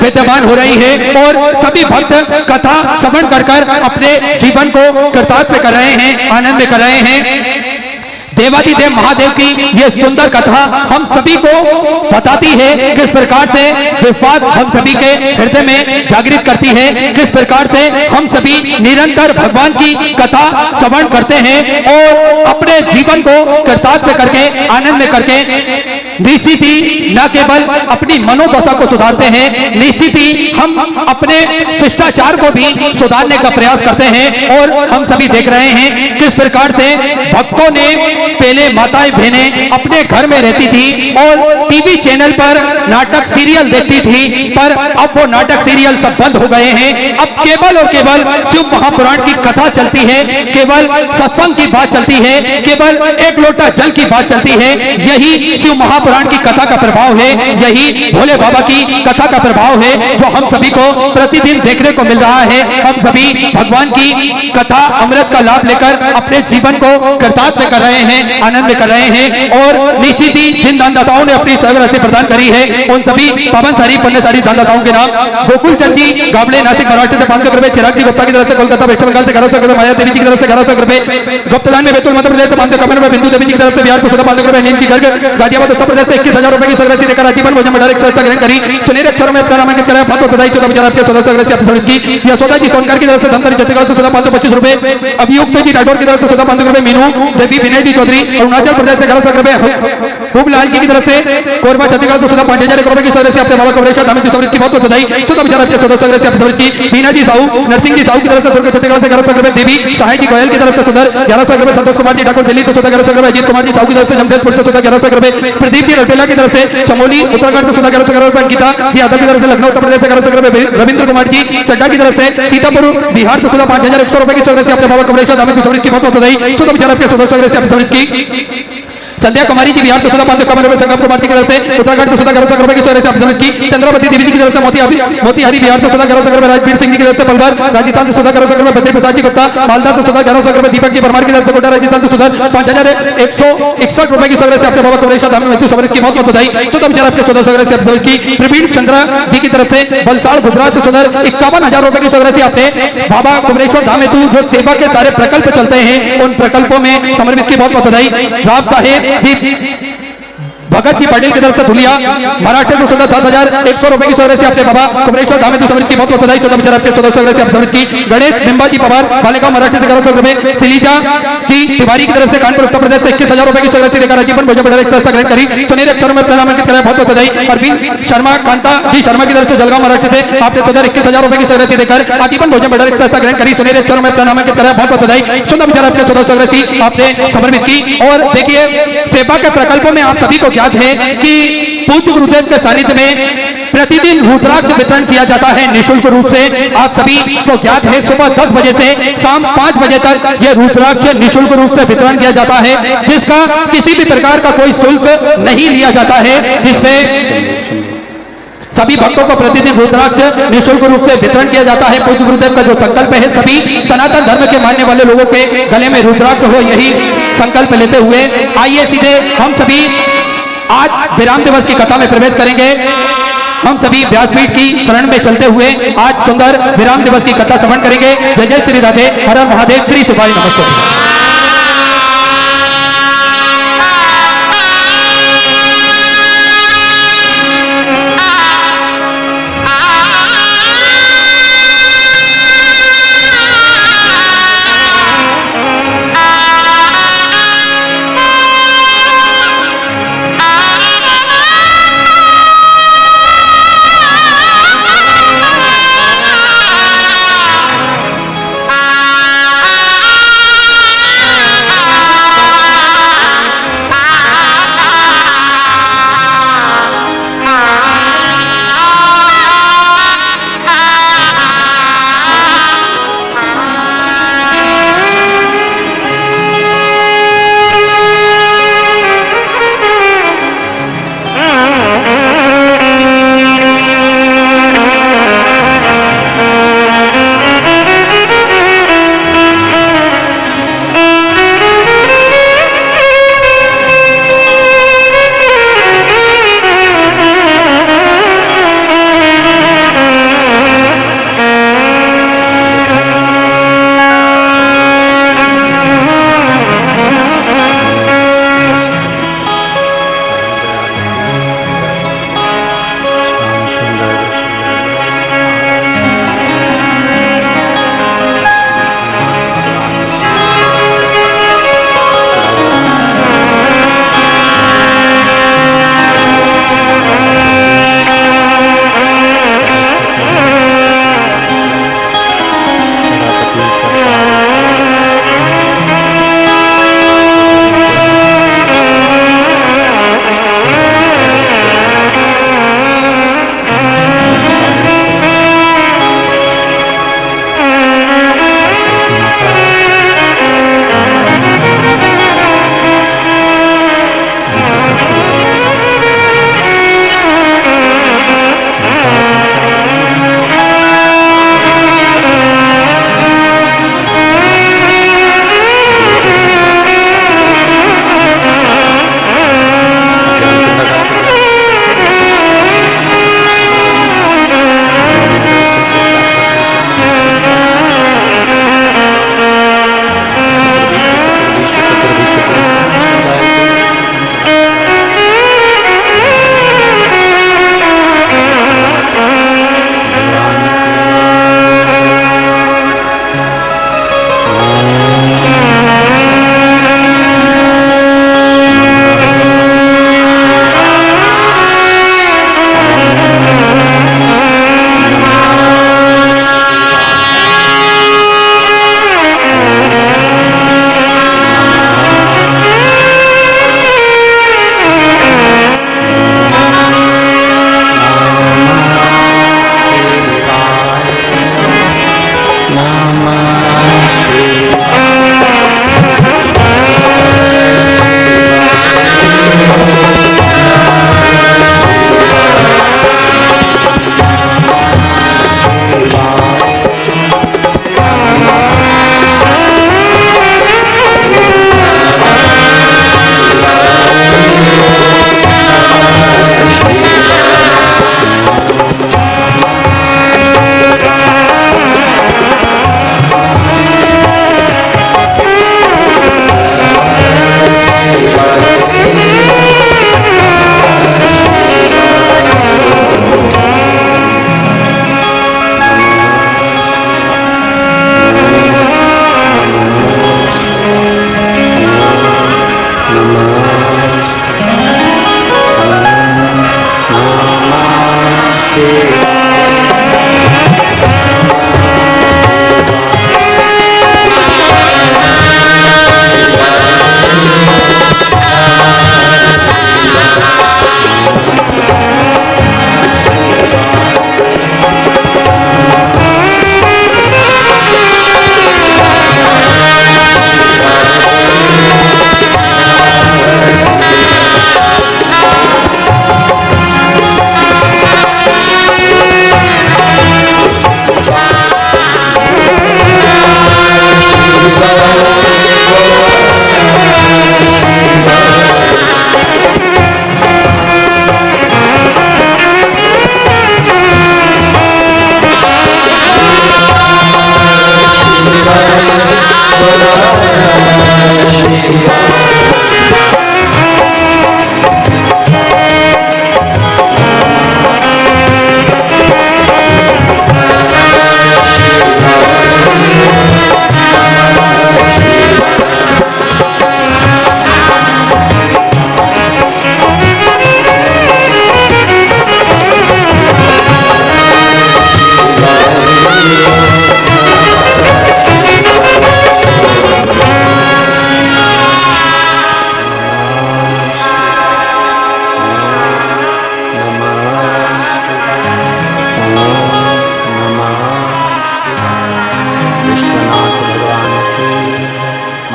विद्यमान हो रही है, और सभी भक्त कथा श्रवण कर अपने जीवन को कृतार्थ कर रहे हैं, आनंद कर रहे हैं। देवाधिदेव महादेव की ये सुंदर कथा हम सभी को बताती है किस प्रकार से विश्वास हम सभी के हृदय में जागृत करती है, किस प्रकार से हम सभी निरंतर भगवान की कथा श्रवण करते हैं और अपने जीवन को कृतार्थ करके आनंद करके निश्चित ही न केवल अपनी मनोदशा को सुधारते हैं, निश्चित ही हम अपने शिष्टाचार को भी सुधारने का प्रयास करते हैं। और हम सभी देख रहे हैं किस प्रकार से भक्तों ने पहले माताएं बहनें अपने घर में रहती थी और टीवी चैनल पर नाटक सीरियल देखती थी, पर अब वो नाटक सीरियल सब बंद हो गए हैं। अब केवल और केवल शिव महापुराण की कथा चलती है, केवल सत्संग की बात चलती है, केवल एक लोटा जल की बात चलती है। यही शिव महापुराण की कथा का प्रभाव है, यही भोले बाबा की कथा का प्रभाव है जो हम सभी को प्रतिदिन देखने को मिल रहा है। हम सभी भगवान की कथा अमृत का लाभ लेकर अपने जीवन को कृतार्थ कर रहे हैं, आनंद कर रहे हैं। और निश्चित ही जिन दानदाताओं ने अपनी राशि प्रदान करी है, उन सभी पावनसारी पुण्यसारी दानदाताओं के नाम गोकुल चंद जी गावड़े नासिक महाराष्ट्र से 500 रुपए, चिराग जी गुप्ता की तरफ से कोलकाता वेस्ट बंगाल से 1100 रुपए, माया देवी जी की तरफ से 1100 रुपए, गुप्तदान में बैतूल मध्य प्रदेश से 551 रुपए, बिंदु देवी जी की तरफ से बिहार से 500 रुपए, नीम की गर्ग गाजियाबाद उत्तर प्रदेश से 21,000 रुपए की राशि देकर आजीवन भोजन भंडार ग्रहण करी। सुनहरे अक्षरों में अपना नामांकित कराया। बहुत बधाई। 14,000 आपके 1400 की यशोदा जी सोनकर की तरफ से धमतरी छत्तीसगढ़ से 525 रुपए, अभियुक्त जी राठौर की तरफ से 500 रुपए, मीनू देवी विनय जी चौधरी अरुणाचल प्रदेश से 1100 रुपए, खूबलाल जी की तरफ से कोरबा छत्तीसगढ़ से 5,000 रुपए की सर्विस से अपने बाबा कवरेश धामी की सर्विस की बहुत बधाई। 14,000 आपके 1400 की सर्विस की बीना जी साहू नरसिंह जी साहू की तरफ से दुर्ग छत्तीसगढ़ से 1100 रुपए, देवी सहाय जी गोयल की तरफ से सुंदर 1100 रुपए, संतोष कुमार जी ठाकुर दिल्ली से 1100 रुपए, अजीत कुमार जी साहू की तरफ से जमशेदपुर से 1100 रुपए, प्रदीप जी रटेला की तरफ से चमोली उत्तराखंड से 1100 रुपए, गीता जी यादव की तरफ से लखनऊ उत्तर प्रदेश से 1100 रुपए, रविंद्र कुमार जी चड्डा की तरफ से सीतापुर बिहार से 5,100 रुपए की सर्विस से अपने बाबा कवरेश धामी की सर्विस की बहुत बधाई। 14,000 आपके 1400 की संध्या कुमारी जी बिहार से सुधा 551 रुपए संगम कुमार की तरफ से, उत्तराखंड से सुधा 11 रुपए की से आप समझ की, चंद्रावती देवी जी की तरफ से मोतिहारी बिहार से सुधा 11 रुपए, राजवीर सिंह जी की तरफ से पलवर, राजस्थान से सुधा 11 रुपए, बद्री प्रसाद जी गुप्ता मालदा से सुधा 11 रुपए, दीपक जी परमार की तरफ से कोटा राजस्थान से सुधा 5161 रुपए की सगरे से आपके बाबा कुमरेश्वर धाम में मृत्यु समृद्ध की बहुत बहुत बधाई। तो तब जरा आपके सुधा सगरे से आप समझ की, प्रवीण चंद्रा जी की तरफ से बलसाड़ गुजरात से सुधर 51,000 रुपए की सगरे से आपने बाबा कुमरेश्वर धाम में जो सेवा के सारे प्रकल्प चलते हैं उन प्रकल्पों में समर्पित की बहुत बहुत बधाई। राम साहेब जी भगत जी पटेल की तरफ से धुलिया महाराष्ट्र से सुधा 10,100 रुपए की सगरे से आपने बाबा कुमरेश्वर धाम में समृद्ध की बहुत बहुत बधाई। तो तब जरा आपके सुधा सगरे से आप समृद्ध की, गणेश निम्बा जी पवार बालेगांव महाराष्ट्र से 1100 रुपए, सिलीजा जी तिवारी की तरफ से कानपुर उत्तर प्रदेश से 21,000 रुपए की सगरे से लेकर राजीवन भोजन बड़ा ग्रहण करी, सुनील अक्षर में प्रणाम अंकित कराया बहुत बहुत बधाई। अरविंद शर्मा कांता जी शर्मा की तरफ से जलगांव महाराष्ट्र से आपने 21,000 रुपए की सगरे से देकर आजीवन भोजन बड़ा ग्रहण करी, सुनील अक्षर में प्रणाम अंकित कराया बहुत बहुत बधाई। सुंदर विचार आपके सुधा सगरे से आपने समर्पित की। और देखिए सेवा के प्रकल्पों में आप सभी को ज्ञात है कि पूज्य गुरुदेव के सानिध्य में प्रतिदिन रुद्राक्ष वितरण किया जाता है निःशुल्क रूप से। आप सभी को ज्ञात है सुबह 10 बजे से शाम 5 बजे तक यह रुद्राक्ष निःशुल्क रूप से वितरण किया जाता है, जिसका किसी भी प्रकार का कोई शुल्क नहीं लिया जाता है, जिसमें सभी भक्तों को प्रतिदिन रुद्राक्ष निःशुल्क रूप से वितरण किया जाता है। पूज्य गुरुदेव का जो संकल्प है सभी सनातन धर्म के मानने वाले लोगों के गले में रुद्राक्ष हो, यही संकल्प लेते हुए आइए सीधे हम सभी आज विराम दिवस की कथा में प्रवेश करेंगे। हम सभी व्यासपीठ की शरण में चलते हुए आज सुंदर विराम दिवस की कथा श्रवण करेंगे। जय जय श्री राधे, हर हर महादेव, श्री शिवाय नमस्ते।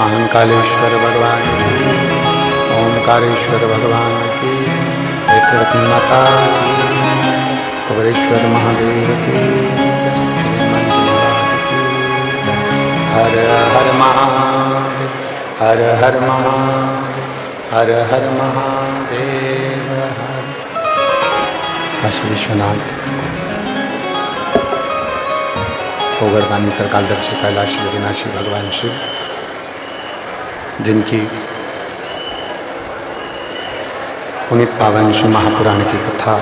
महाकालेश्वर भगवान की, ओंकारेश्वर भगवान की, प्रकृति माता की, कुबेरेश्वर महादेव की, हर हर महादेव, हर हर महादेव, हर हर महादेव, हर काशी विश्वनाथ गोवर्धनी त्रिकालदर्शी कैलाशी अविनाशी भगवान शिव, जिनकी पुनीत पावन शिव महापुराण की कथा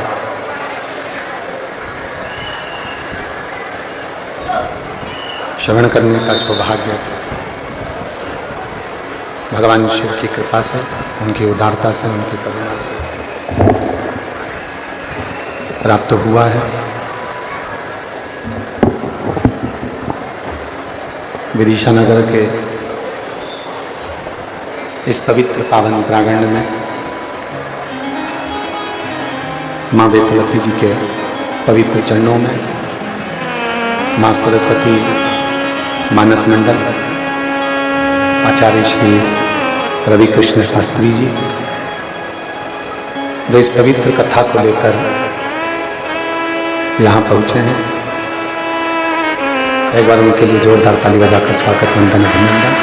श्रवण करने का सौभाग्य भगवान शिव की कृपा से, उनकी उदारता से, उनकी करुणा से प्राप्त हुआ है। विदिशा नगर के इस पवित्र पावन प्रांगण में माँ वेतवती जी के पवित्र चरणों में माँ सरस्वती मानस मंडल आचार्य श्री रवि कृष्ण शास्त्री जी, जो इस पवित्र कथा को लेकर यहाँ पहुँचे हैं, एक बार उनके लिए जोरदार ताली बजाकर स्वागत वंदन अभिनंदन।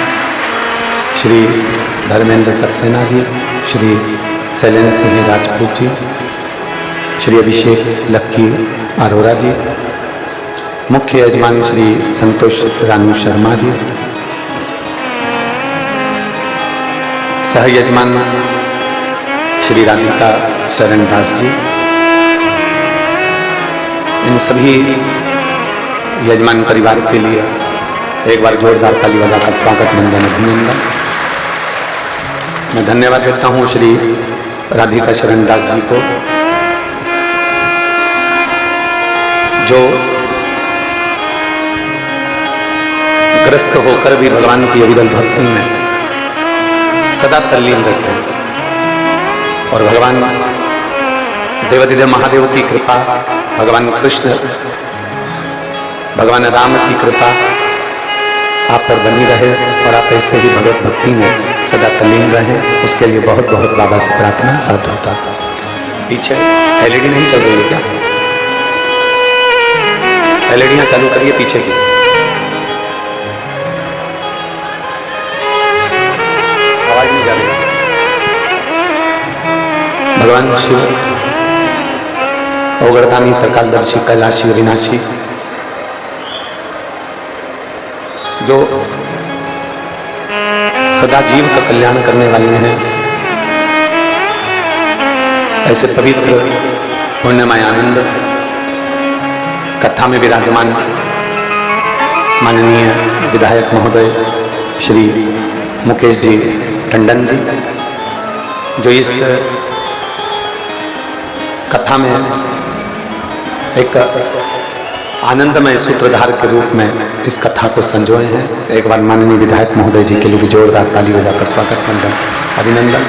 श्री धर्मेंद्र सक्सेना जी, श्री शैलेंद्र सिंह राजपूत जी, श्री अभिषेक लक्की अरोरा जी, मुख्य यजमान श्री संतोष रानू शर्मा जी, सह यजमान श्री राधिका शरण दास जी, इन सभी यजमान परिवार के लिए एक बार जोरदार ताली बजाकर स्वागत वंदन अभिनंदन। मैं धन्यवाद देता हूँ श्री राधिका शरण दास जी को, जो ग्रस्त होकर भी भगवान की अविरल भक्ति में सदा तल्लीन रहते हैं और भगवान देवाधिदेव महादेव की कृपा, भगवान कृष्ण, भगवान राम की कृपा आप पर बनी रहे और आप ऐसे ही भगवत भक्ति में सदा तल्लीन रहे, उसके लिए बहुत बहुत बाबा से प्रार्थना साधुता। पीछे एलईडी नहीं चल रही है क्या? एलईडियां चालू करिए पीछे की। आवाज नहीं जा रही। भगवान शिव गोवर्धनी त्रिकालदर्शी कैलाशी अविनाशी, जो सदा जीव का कल्याण करने वाले हैं, ऐसे पवित्र पुण्यमय आनंद कथा में विराजमान माननीय विधायक महोदय श्री मुकेश जी टंडन जी, जो इस कथा में एक आनंदमय सूत्रधार के रूप में इस कथा को संजोए हैं। एक बार माननीय विधायक महोदय जी के लिए भी जोरदार ताली बजाकर स्वागत वंदन अभिनंदन।